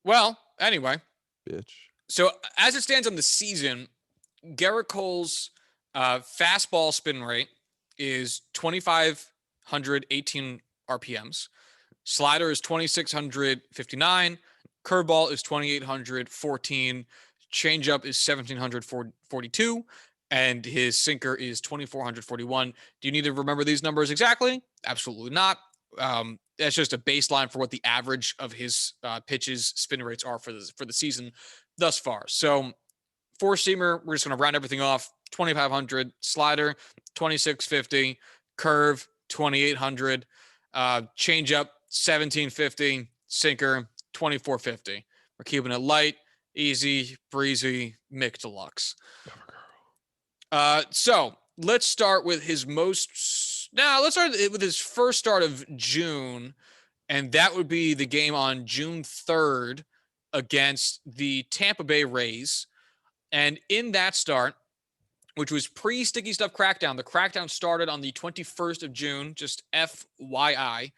Well, anyway, Bitch. so as it stands on the season, Gerrit Cole's fastball spin rate is 2,518 RPMs. Slider is 2,659. Curveball is 2,814. Changeup is 1,742. And his sinker is 2,441. Do you need to remember these numbers exactly? Absolutely not. That's just a baseline for what the average of his pitches spin rates are for the season thus far. So four-seamer, we're just going to round everything off. 2,500. Slider, 2,650. Curve, 2,800. Changeup, 1,750. Sinker, 2,450. We're keeping it light, easy, breezy, Mick Deluxe. So let's start with his most. Now, let's start with his first start of June, and that would be the game on June 3rd against the Tampa Bay Rays. And in that start, which was pre-sticky stuff crackdown, the crackdown started on the 21st of June, just FYI.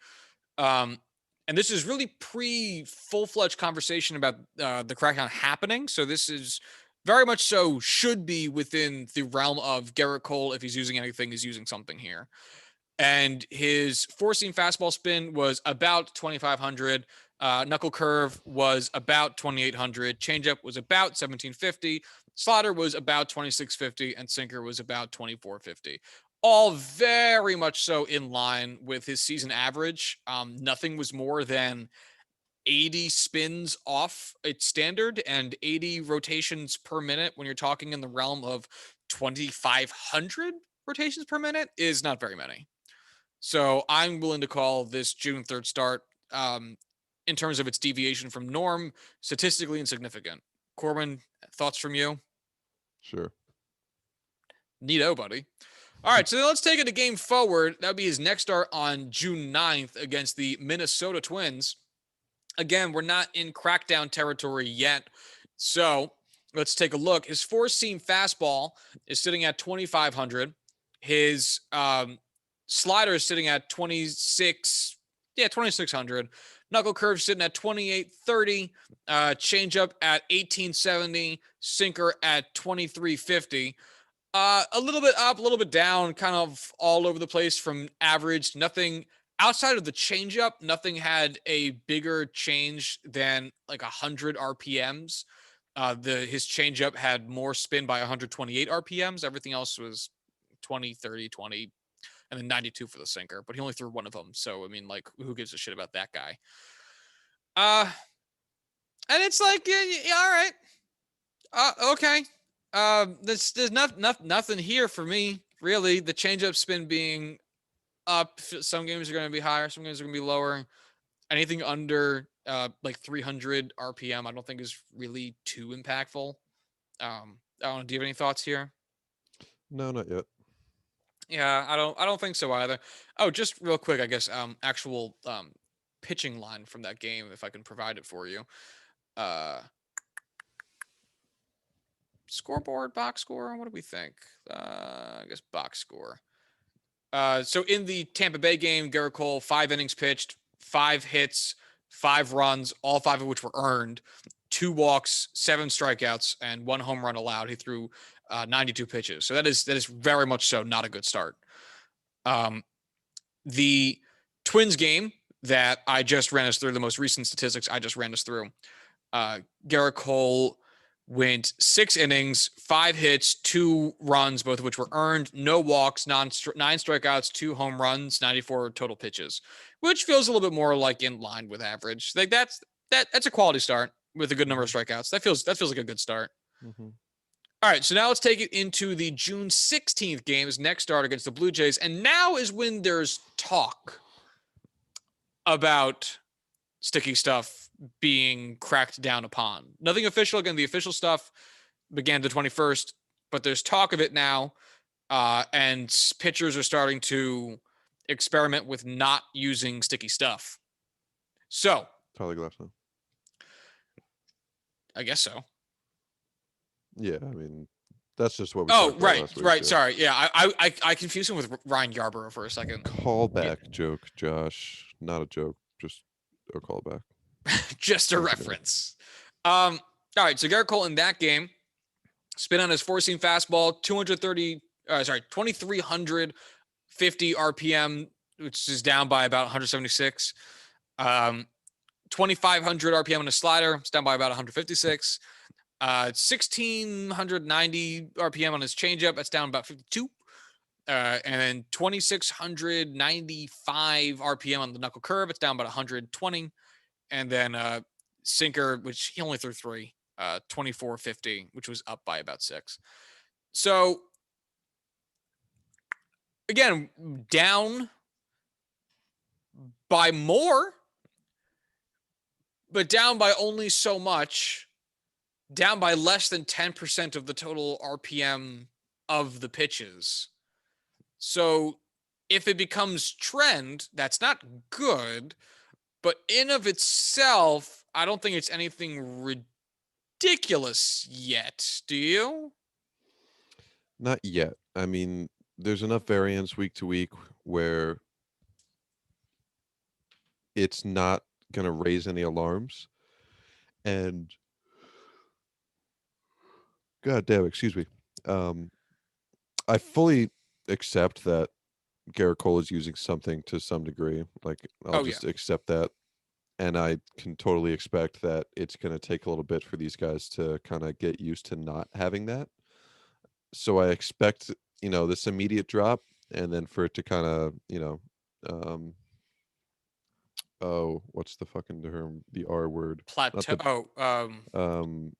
And this is really pre-full-fledged conversation about the crackdown happening. So this is very much so should be within the realm of Gerrit Cole. If he's using anything, he's using something here. And his four-seam fastball spin was about 2,500. Knuckle curve was about 2,800. Changeup was about 1,750. Slider was about 2,650. And sinker was about 2,450. All very much so in line with his season average. Nothing was more than 80 spins off its standard and 80 rotations per minute when you're talking in the realm of 2,500 rotations per minute is not very many. So I'm willing to call this June 3rd start, in terms of its deviation from norm, statistically insignificant. Corwin, thoughts from you? Sure. Neato, buddy. All right, so then let's take it a game forward. That would be his next start on June 9th against the Minnesota Twins. Again, we're not in crackdown territory yet. So let's take a look. His four-seam fastball is sitting at 2,500. His slider is sitting at 2,600. Knuckle curve sitting at 2,830. Changeup at 1,870. Sinker at 2,350. A little bit up, a little bit down, kind of all over the place from average. Nothing outside of the changeup. Nothing had a bigger change than like 100 RPMs. His changeup had more spin by 128 RPMs. Everything else was 20, 30, 20, and then 92 for the sinker. But he only threw one of them. So, I mean, like, who gives a shit about that guy? And it's like, yeah all right. Okay. There's nothing here for me, really. The changeup spin being up. Some games are going to be higher. Some games are going to be lower. Anything under like 300 RPM, I don't think is really too impactful. I don't know. Do you have any thoughts here? No, not yet. Yeah, I don't think so either. Oh, just real quick, I guess actual pitching line from that game, if I can provide it for you. Scoreboard, box score, what do we think? I guess box score. So in the Tampa Bay game, Gerrit Cole, 5 innings pitched, 5 hits, 5 runs, all 5 of which were earned, 2 walks, 7 strikeouts, and 1 home run allowed. He threw 92 pitches. So that is very much so not a good start. The Twins game that I just ran us through, the most recent statistics I just ran us through, Gerrit Cole went 6 innings, 5 hits, 2 runs, both of which were earned, no walks, 9 strikeouts, 2 home runs, 94 total pitches, which feels a little bit more like in line with average. Like that's a quality start with a good number of strikeouts. That feels like a good start. Mm-hmm. All right, so now let's take it into the June 16th game, his next start against the Blue Jays, and now is when there's talk about sticky stuff being cracked down upon. Nothing official. Again, the official stuff began the 21st, but there's talk of it now, and pitchers are starting to experiment with not using sticky stuff. So, Probably glass now. I guess so. Yeah, I mean, that's just what we. Oh, talked about right, last week, right. yeah. Sorry, yeah, I confused him with Ryan Yarborough for a second. Callback joke, Josh. Not a joke, just a callback. Just a reference. All right, so Gerrit Cole in that game spin on his 4-seam fastball, 2350 RPM, which is down by about 176. 2500 RPM on a slider, it's down by about 156. 1690 RPM on his changeup, that's down about 52. And then 2695 RPM on the knuckle curve, it's down about 120. And then sinker, which he only threw 3, 2450, which was up by about 6. So again, down by more, but down by only so much, down by less than 10% of the total RPM of the pitches. So if it becomes trend, that's not good, but in of itself, I don't think it's anything ridiculous yet. Do you? Not yet. I mean, there's enough variance week to week where it's not going to raise any alarms. And God damn, excuse me. I fully accept that Gerrit Cole is using something to some degree. Like, I'll just accept that. And I can totally expect that it's going to take a little bit for these guys to kind of get used to not having that. So I expect, this immediate drop, and then for it to kind of, oh, what's the fucking term? The R word. Plateau. Um,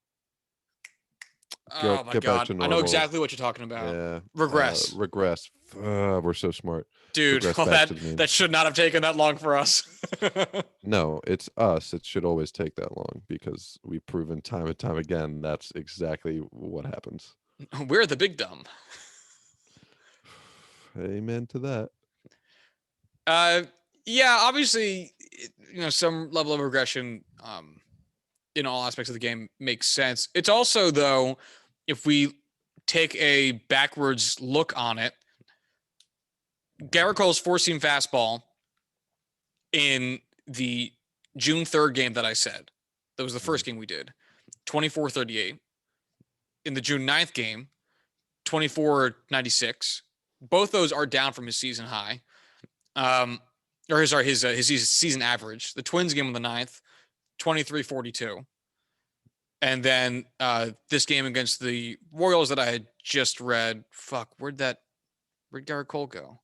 Oh my get back God. to I know normal. exactly what you're talking about. Yeah. Regress. Regress. We're so smart. Dude, Regress well, back to the mean. that should not have taken that long for us. No, it's us. It should always take that long because we've proven time and time again that's exactly what happens. We're the big dumb. Amen to that. Yeah, obviously, some level of regression in all aspects of the game makes sense. It's also, though, if we take a backwards look on it, Gerrit Cole's 4-seam fastball in the June 3rd game that I said, that was the first game we did, 2438. In the June 9th game, 2496. Both those are down from his season high. His season average. The Twins game on the 9th, 2342. And then this game against the Royals that I had just read, where'd Gerrit Cole go?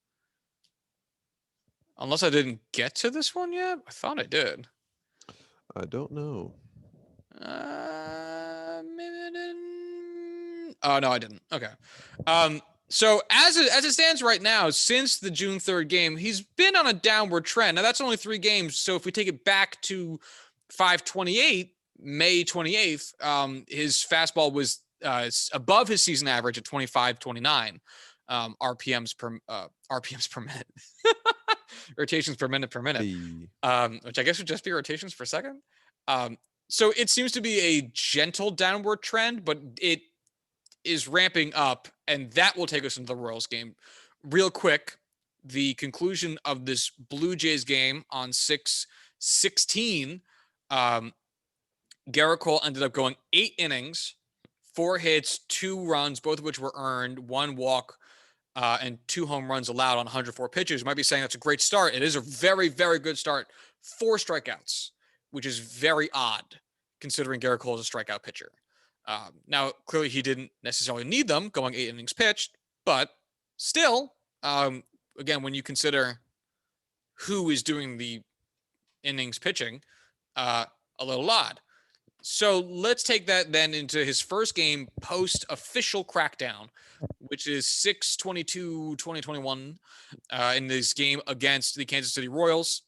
Unless I didn't get to this one yet? I thought I did. I don't know. Oh, no, I didn't. Okay. So as it stands right now, since the June 3rd game, he's been on a downward trend. Now, that's only 3 games. So if we take it back to 5/28, May 28th, his fastball was above his season average at 25-29 RPMs per minute. Rotations per minute, Hey. which I guess would just be rotations per second. So it seems to be a gentle downward trend, but it is ramping up, and that will take us into the Royals game. Real quick, the conclusion of this Blue Jays game on 6/16, Gerrit Cole ended up going 8 innings, 4 hits, 2 runs, both of which were earned, 1 walk, and 2 home runs allowed on 104 pitches. You might be saying that's a great start. It is a very, very good start. 4 strikeouts, which is very odd considering Gerrit Cole is a strikeout pitcher. Now, clearly he didn't necessarily need them going 8 innings pitched, but still, again, when you consider who is doing the innings pitching, a little odd. So let's take that then into his first game post official crackdown, which is 6/22/2021, in this game against the Kansas City Royals.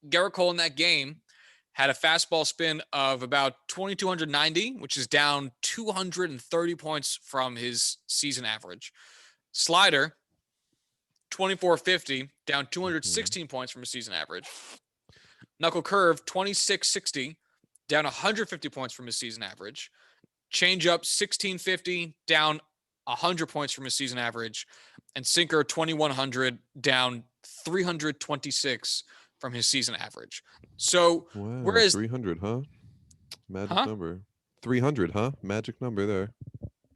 Gerrit Cole in that game had a fastball spin of about 2,290, which is down 230 points from his season average. Slider, 2,450, down 216 points from his season average. Knuckle curve, 2,660, down 150 points from his season average. Changeup, 1,650, down 100 points from his season average. And sinker, 2,100, down 326 from his season average. So, Wow, whereas 300, huh? Magic number. 300, huh? Magic number there.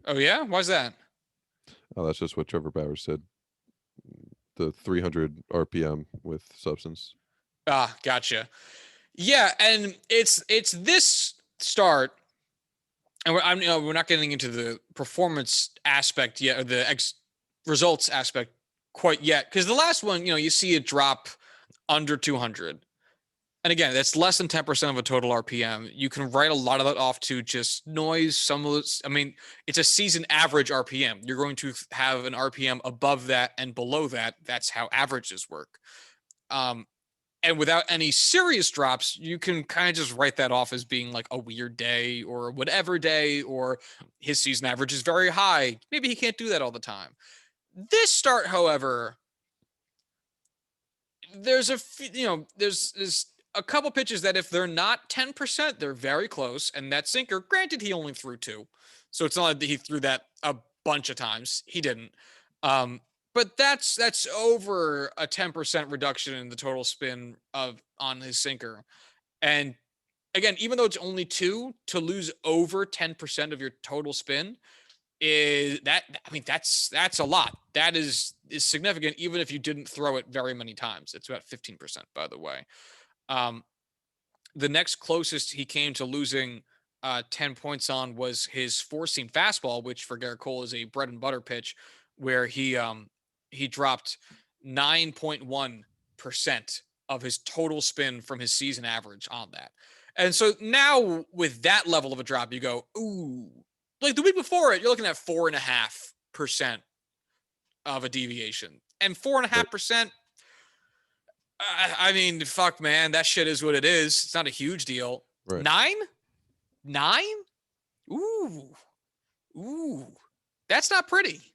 Oh, yeah? Why's that? Oh, that's just what Trevor Bauer said. The 300 RPM with substance. Ah, gotcha. Yeah, and it's this start, and we're not getting into the performance aspect yet, or the results aspect quite yet, because the last one, you see it drop under 200. And again, that's less than 10% of a total RPM. You can write a lot of that off to just noise. It's a season average RPM. You're going to have an RPM above that and below that. That's how averages work. And without any serious drops, you can kind of just write that off as being like a weird day or whatever day, or his season average is very high. Maybe he can't do that all the time. This start, however, there's a couple pitches that if they're not 10%, they're very close. And that sinker, granted, he only threw 2. So it's not like he threw that a bunch of times. He didn't. But that's over a 10% reduction in the total spin on his sinker. And again, even though it's only 2, to lose over 10% of your total spin that's a lot. That is significant, even if you didn't throw it very many times. It's about 15%, by the way. The next closest he came to losing 10 points on was his 4-seam fastball, which for Gerrit Cole is a bread and butter pitch, where he dropped 9.1% of his total spin from his season average on that. And so now with that level of a drop, you go, ooh, like the week before it, you're looking at 4.5% of a deviation, and 4.5%. Fuck, man, that shit is what it is. It's not a huge deal. Right. 9? Ooh, that's not pretty.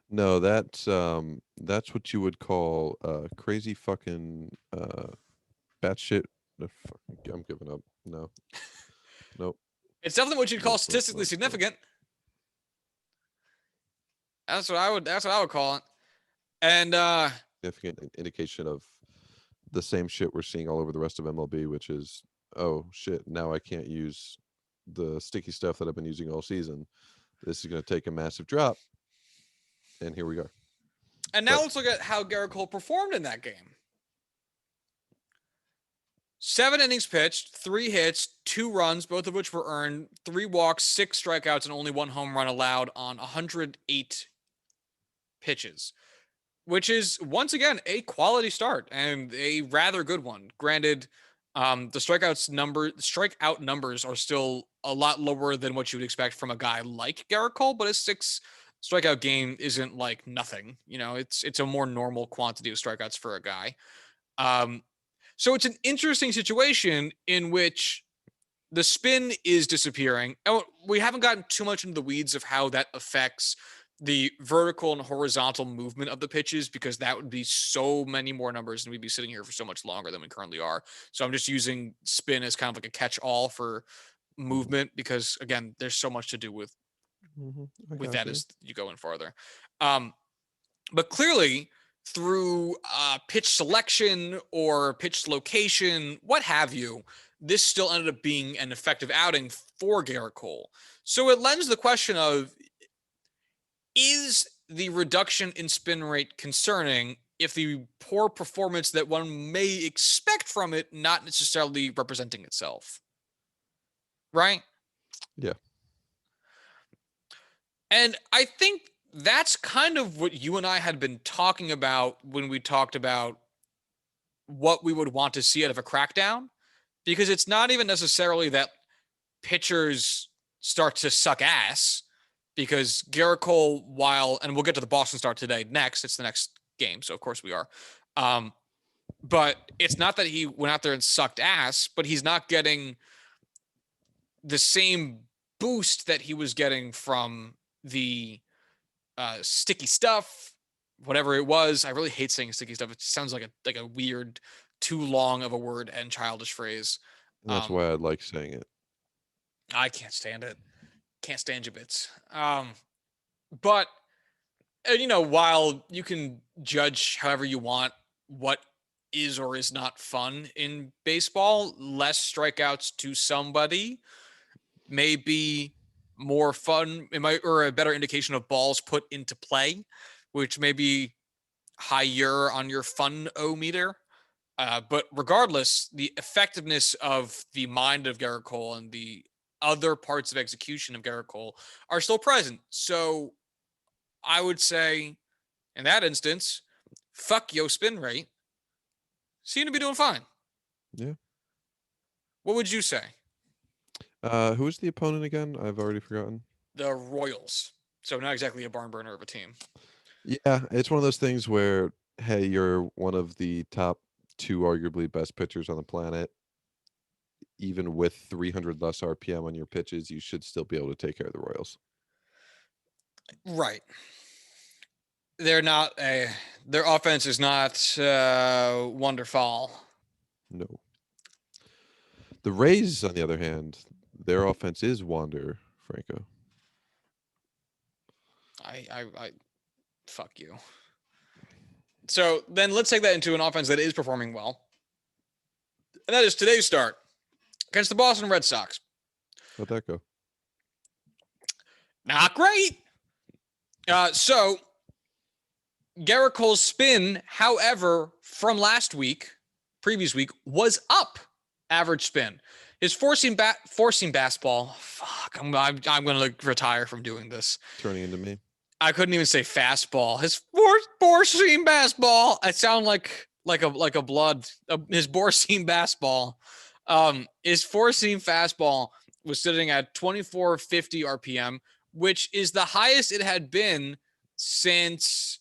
No, that's what you would call crazy fucking batshit. I'm giving up. No, nope. It's definitely what you'd call statistically significant. That's what I would call it. And significant indication of the same shit we're seeing all over the rest of MLB, which is, oh shit, now I can't use the sticky stuff that I've been using all season. This is going to take a massive drop. And here we are. And now let's look at how Gerrit Cole performed in that game. 7 innings pitched, 3 hits, 2 runs, both of which were earned, 3 walks, 6 strikeouts, and only 1 home run allowed on 108 pitches, which is, once again, a quality start and a rather good one. Granted, the strikeout numbers are still a lot lower than what you would expect from a guy like Gerrit Cole, but a 6 strikeout game isn't like nothing. It's a more normal quantity of strikeouts for a guy. So it's an interesting situation in which the spin is disappearing. And we haven't gotten too much into the weeds of how that affects the vertical and horizontal movement of the pitches, because that would be so many more numbers and we'd be sitting here for so much longer than we currently are. So I'm just using spin as kind of like a catch-all for movement, because again, there's so much to do with that as you go in farther. But clearly, through pitch selection or pitch location, what have you, this still ended up being an effective outing for Gerrit Cole. So it lends the question of, is the reduction in spin rate concerning if the poor performance that one may expect from it not necessarily representing itself? Right? Yeah. And I think that's kind of what you and I had been talking about when we talked about what we would want to see out of a crackdown, because it's not even necessarily that pitchers start to suck ass, because Gerrit Cole, and we'll get to the Boston start today next, it's the next game, so of course we are. But it's not that he went out there and sucked ass, but he's not getting the same boost that he was getting from the sticky stuff, whatever it was. I really hate saying sticky stuff. It sounds like a weird, too long of a word and childish phrase. And that's why I like saying it. I can't stand it. Can't stand you bits. But while you can judge however you want what is or is not fun in baseball, less strikeouts to somebody may be more fun. It might, or a better indication of balls put into play, which may be higher on your fun-o meter. But regardless, the effectiveness of the mind of Gerrit Cole and the other parts of execution of Gerrit Cole are still present. So I would say, in that instance, fuck yo spin rate. Seem to be doing fine. Yeah. What would you say? Who's the opponent again? I've already forgotten. The Royals. So not exactly a barn burner of a team. Yeah, it's one of those things where, hey, you're one of the top 2 arguably best pitchers on the planet. Even with 300 less RPM on your pitches, you should still be able to take care of the Royals. Right. Their offense is not wonderful. No. The Rays, on the other hand, their offense is Wander Franco. I fuck you. So then let's take that into an offense that is performing well. And that is today's start against the Boston Red Sox. How'd that go? Not great. So Gerrit Cole's spin, however, from previous week, was up average spin. His forcing basketball. Fuck, I'm going to retire from doing this. Turning into me. I couldn't even say fastball. His four-seam basketball. I sound like a blood. His four-seam basketball. His four-seam fastball was sitting at 2450 RPM, which is the highest it had been since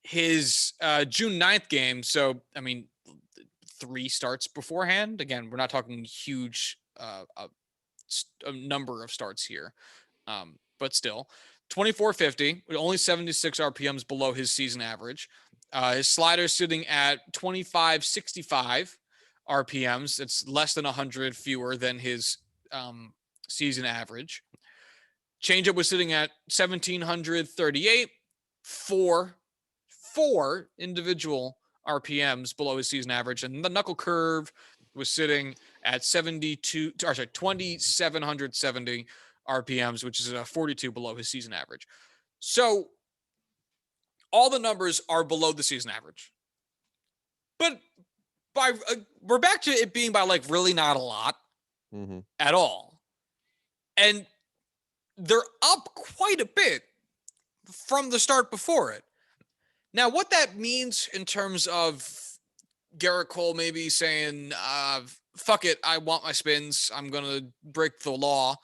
his June 9th game. So, I mean, 3 starts beforehand. Again, we're not talking huge a number of starts here, but still. 2450 with only 76 RPMs below his season average. His slider sitting at 2565 RPMs. It's less than 100 fewer than his season average. Changeup was sitting at 1738, four individual RPMs below his season average, and the knuckle curve was sitting at 2770 RPMs, which is 42 below his season average. So all the numbers are below the season average. But we're back to it being by really not a lot at all. And they're up quite a bit from the start before it. Now, what that means in terms of Gerrit Cole maybe saying, fuck it, I want my spins, I'm going to break the law,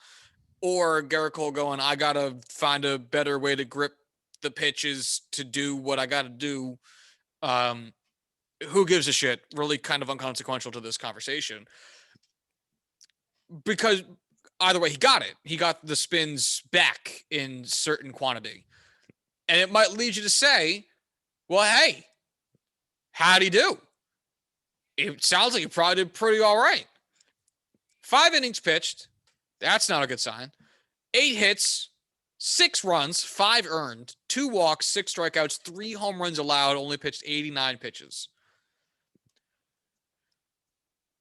or Gerrit Cole going, I got to find a better way to grip the pitches to do what I got to do. Who gives a shit? Really kind of inconsequential to this conversation. Because either way, he got it. He got the spins back in certain quantity. And it might lead you to say, well, hey, how'd he do? It sounds like he probably did pretty all right. 5 innings pitched. That's not a good sign. 8 hits, 6 runs, 5 earned, 2 walks, 6 strikeouts, 3 home runs allowed, only pitched 89 pitches.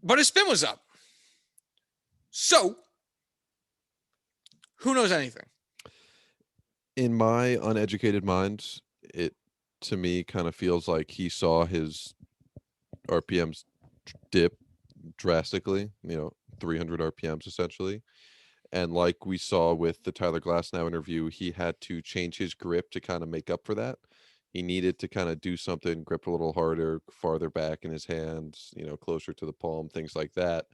But his spin was up. So, who knows anything? In my uneducated mind, it to me kind of feels like he saw his RPMs dip drastically, 300 RPMs essentially. And like we saw with the Tyler Glasnow interview, he had to change his grip to kind of make up for that. He needed to kind of do something, grip a little harder, farther back in his hands, closer to the palm, things like that,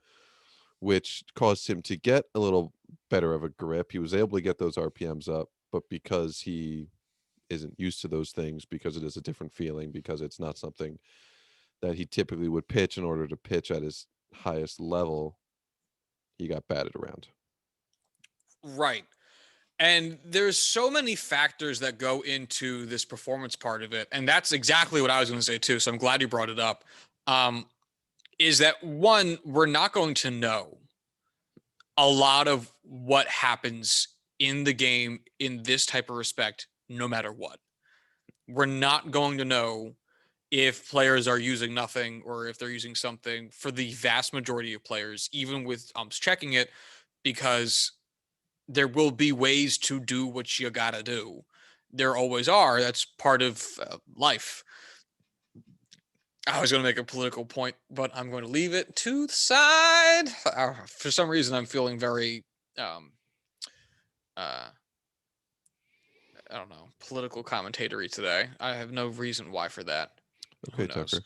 which caused him to get a little better of a grip. He was able to get those RPMs up, but because he isn't used to those things, because it is a different feeling, because it's not something that he typically would pitch in order to pitch at his highest level, he got batted around. Right. And there's so many factors that go into this performance part of it. And that's exactly what I was going to say too. So I'm glad you brought it up. Um, is that one, we're not going to know a lot of what happens in the game in this type of respect, no matter what. We're not going to know if players are using nothing or if they're using something for the vast majority of players, even with umps checking it, because there will be ways to do what you gotta do. There always are. That's part of life. I was going to make a political point, but I'm going to leave it to the side. For some reason, I'm feeling very, um, uh, I don't know, political commentatory today. I have no reason why for that. Who Okay, knows? Tucker.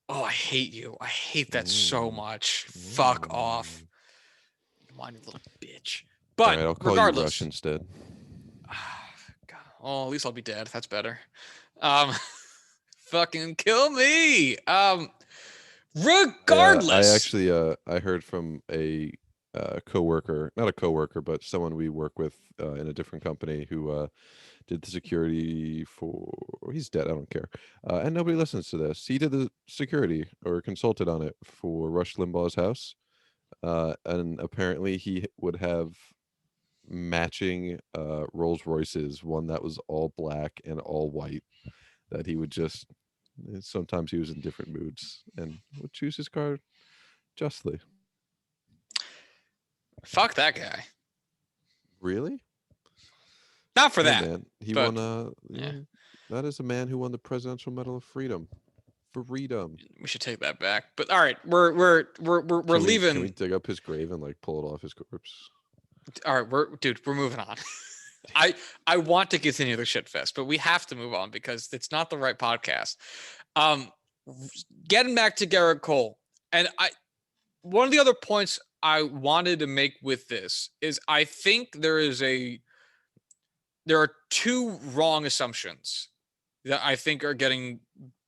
Oh, I hate you. I hate that so Mm, much. Fuck off. mm. You whiny little bitch. All But right, I'll call you Rush regardless, instead. God, oh, at least I'll be dead. That's better. Um, fucking kill me. I Regardless. actually I heard from a coworker, not a coworker, but someone we work with in a different company who did the security for. He's dead. I don't care. And nobody listens to this. He did the security or consulted on it for Rush Limbaugh's house. And apparently he would have matching Rolls Royces, one that was all black and all white, that he would just sometimes he was in different moods and would choose his car justly. Fuck that guy. Really? Not for Hey that, man, he but won he yeah, won that is a man who won the Presidential Medal of Freedom. Freedom. we should take that back. But all right, we're Can we leaving. dig up his grave and like pull it off his corpse? All right, we're moving on. I I want to continue the shit fest, but we have to move on because it's not the right podcast. Um, getting back to Gerrit Cole, and I one of the other points I wanted to make with this is I think there are two wrong assumptions that I think are getting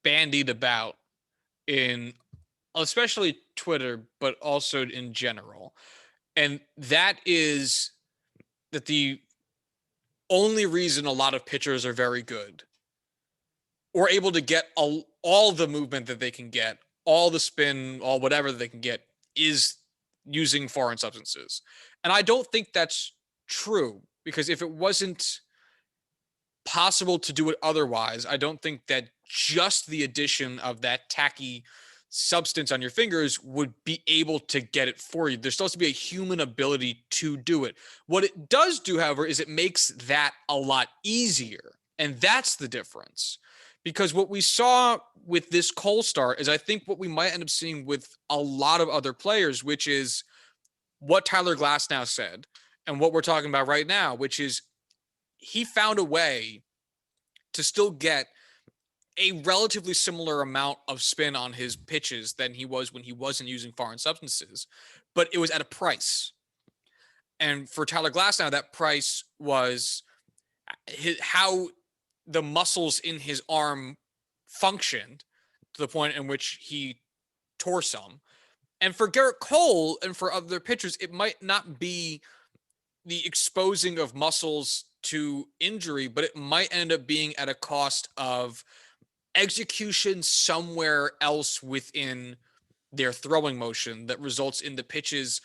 bandied about in especially Twitter, but also in general. And that is that the only reason a lot of pitchers are very good or able to get all the movement that they can get, all the spin, all whatever they can get is using foreign substances. And I don't think that's true because if it wasn't possible to do it otherwise, I don't think that just the addition of that tacky substance on your fingers would be able to get it for you. There's supposed to be a human ability to do it. What it does do, however, is it makes that a lot easier. And that's the difference. Because what we saw with this Cole start is I think what we might end up seeing with a lot of other players, which is what Tyler Glasnow said and what we're talking about right now, which is he found a way to still get a relatively similar amount of spin on his pitches than he was when he wasn't using foreign substances, but it was at a price. And for Tyler Glasnow, that price was how the muscles in his arm functioned to the point in which he tore some. And for Gerrit Cole and for other pitchers, it might not be the exposing of muscles to injury, but it might end up being at a cost of execution somewhere else within their throwing motion that results in the pitches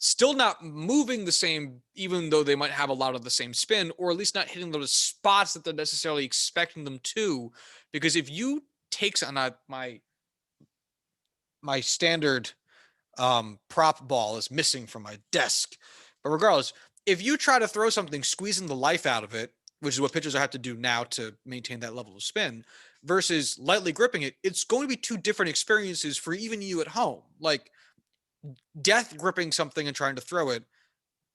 still not moving the same, even though they might have a lot of the same spin, or at least not hitting those spots that they're necessarily expecting them to. Because if you take on my standard prop ball is missing from my desk, but regardless, if you try to throw something, squeezing the life out of it, which is what pitchers have to do now to maintain that level of spin, versus lightly gripping it, it's going to be two different experiences for even you at home. Like death gripping something and trying to throw it,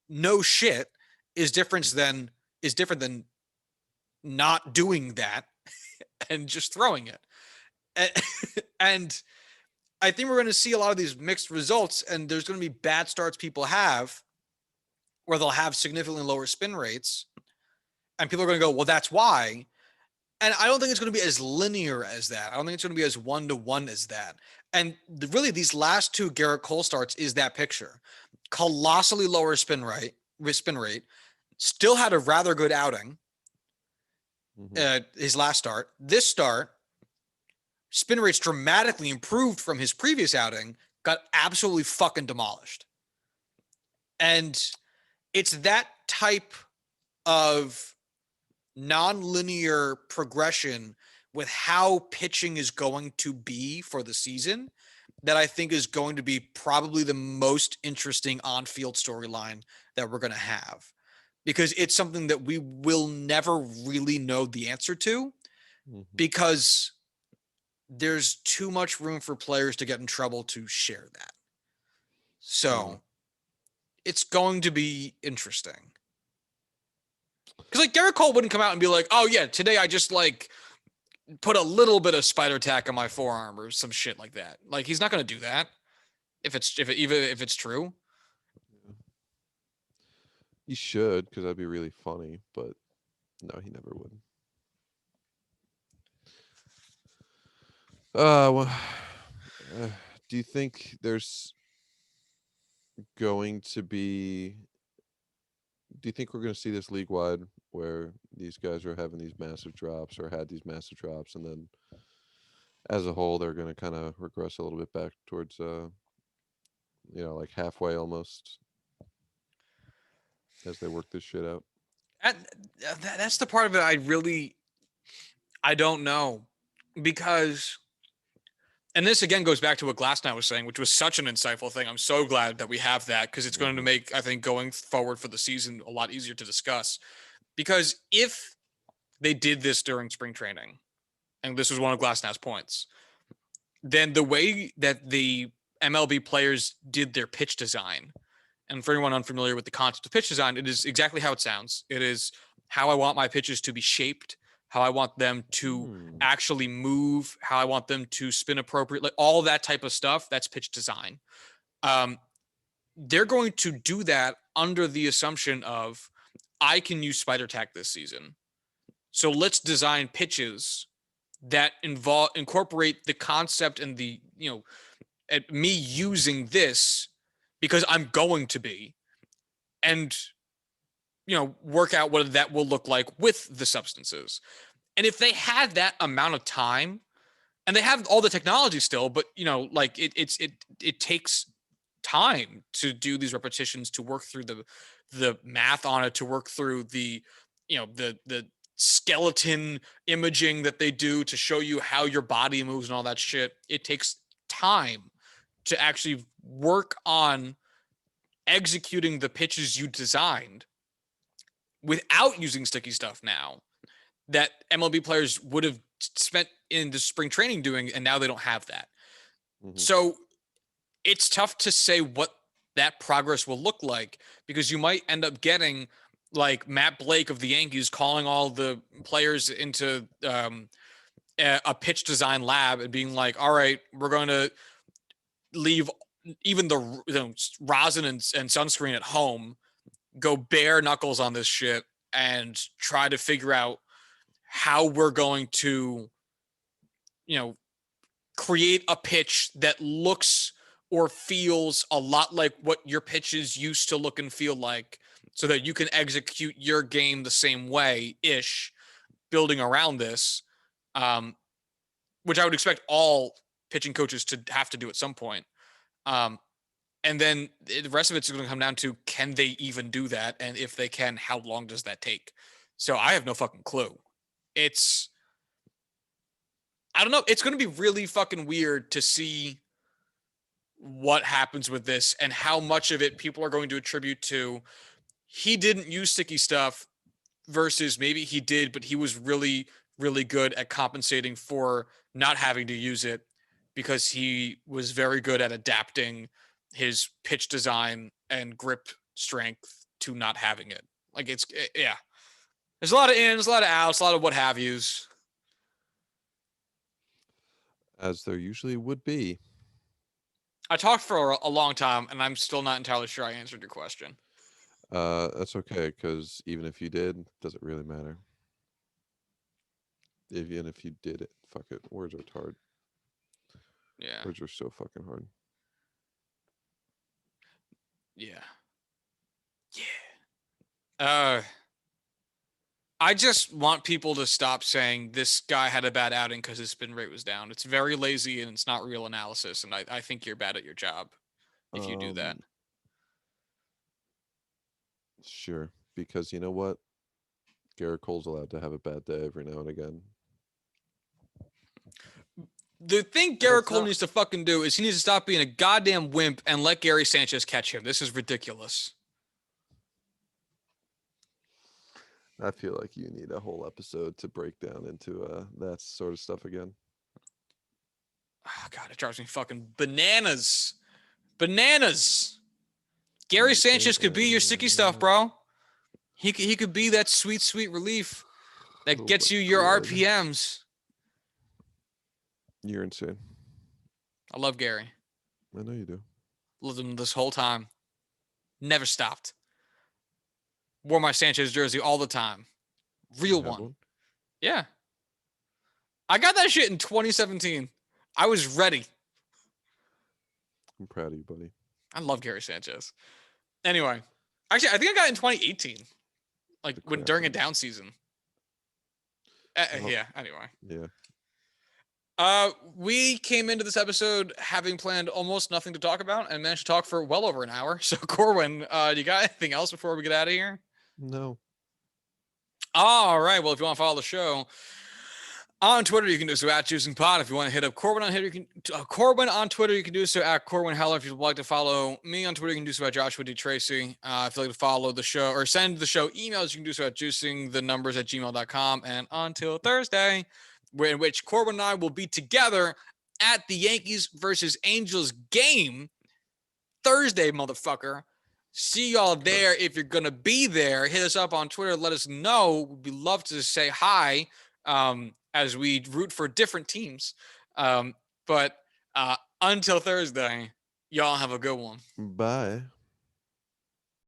no shit, is different than not doing that and just throwing it. And I think we're going to see a lot of these mixed results, and there's going to be bad starts people have where they'll have significantly lower spin rates, and people are going to go, well, that's why. And I don't think it's going to be as linear as that. I don't think it's going to be as one-to-one as that. And really, these last two Gerrit Cole starts is that picture. Colossally lower spin rate, still had a rather good outing. His last start. This start, spin rates dramatically improved from his previous outing, got absolutely fucking demolished. And it's that type of non-linear progression with how pitching is going to be for the season that I think is going to be probably the most interesting on-field storyline that we're going to have, because it's something that we will never really know the answer to, because there's too much room for players to get in trouble to share that. So it's going to be interesting. Because like Gerrit Cole wouldn't come out and be like, oh yeah, today I just like put a little bit of spider tack on my forearm or some shit like that. Like he's not going to do that even if it's true. He should, because that'd be really funny, but no, he never would. Well, do you think there's going to be? Do you think we're going to see this league wide, where these guys are having these massive drops or had these massive drops, and then as a whole they're going to kind of regress a little bit back towards, like halfway almost, as they work this shit out? And that's the part of it I don't know, because, and this again goes back to what Glassnow was saying, which was such an insightful thing. I'm so glad that we have that, because it's going to make, I think, going forward for the season a lot easier to discuss. Because if they did this during spring training, and this was one of Glassnow's points, then the way that the MLB players did their pitch design, and for anyone unfamiliar with the concept of pitch design, it is exactly how it sounds. It is how I want my pitches to be shaped, how I want them to actually move, how I want them to spin appropriately, all that type of stuff. That's pitch design. They're going to do that under the assumption of, I can use spider tack this season, so let's design pitches that incorporate the concept and the, at me using this because I'm going to be, and work out what that will look like with the substances. And if they had that amount of time, and they have all the technology still, but like it takes time to do these repetitions, to work through the math on it, to work through the the skeleton imaging that they do to show you how your body moves and all that shit. It takes time to actually work on executing the pitches you designed without using sticky stuff now, that MLB players would have spent in the spring training doing, and now they don't have that. So it's tough to say what that progress will look like, because you might end up getting like Matt Blake of the Yankees calling all the players into a pitch design lab and being like, all right, we're going to leave even the rosin and sunscreen at home, go bare knuckles on this shit, and try to figure out how we're going to, create a pitch that looks or feels a lot like what your pitches used to look and feel like, so that you can execute your game the same way ish, building around this, which I would expect all pitching coaches to have to do at some point. And then the rest of it's going to come down to, can they even do that? And if they can, how long does that take? So I have no fucking clue. I don't know. It's going to be really fucking weird to see what happens with this, and how much of it people are going to attribute to he didn't use sticky stuff versus maybe he did, but he was really, really good at compensating for not having to use it because he was very good at adapting his pitch design and grip strength to not having it. Like yeah. There's a lot of ins, a lot of outs, a lot of what have yous. As there usually would be. I talked for a long time, and I'm still not entirely sure I answered your question. That's okay, because even if you did, does it really matter? Even if you did it, fuck it. Words are hard. Yeah. Words are so fucking hard. Yeah. Yeah. I just want people to stop saying this guy had a bad outing because his spin rate was down. It's very lazy and it's not real analysis, and I think you're bad at your job if you do that. Sure, because you know what? Gerrit Cole's allowed to have a bad day every now and again. The thing Gerrit Cole needs to fucking do is he needs to stop being a goddamn wimp and let Gary Sanchez catch him. This is ridiculous. I feel like you need a whole episode to break down into that sort of stuff again. Oh, God, it drives me fucking bananas. Bananas. Gary Sanchez could be your sticky stuff, bro. He could be that sweet, sweet relief that gets you your RPMs. You're insane. I love Gary. I know you do. Loved him this whole time. Never stopped. Wore my Sanchez jersey all the time. Real one. Yeah. I got that shit in 2017. I was ready. I'm proud of you, buddy. I love Gary Sanchez. Anyway, actually, I think I got it in 2018, like during a down season. Yeah. Anyway. Yeah. We came into this episode having planned almost nothing to talk about and managed to talk for well over an hour. So, Corwin, you got anything else before we get out of here? No. All right. Well, if you want to follow the show on Twitter, you can do so at JuicingPod. If you want to hit up Corwin on Twitter, Corwin on Twitter, you can do so at Corwin Heller. If you'd like to follow me on Twitter, you can do so at Joshua D. Tracy. If you'd like to follow the show or send the show emails, you can do so at juicingthenumbers@gmail.com. And until Thursday, in which Corwin and I will be together at the Yankees versus Angels game Thursday, motherfucker. See y'all there. If you're going to be there, hit us up on Twitter. Let us know. We'd love to say hi as we root for different teams. But until Thursday, y'all have a good one. Bye.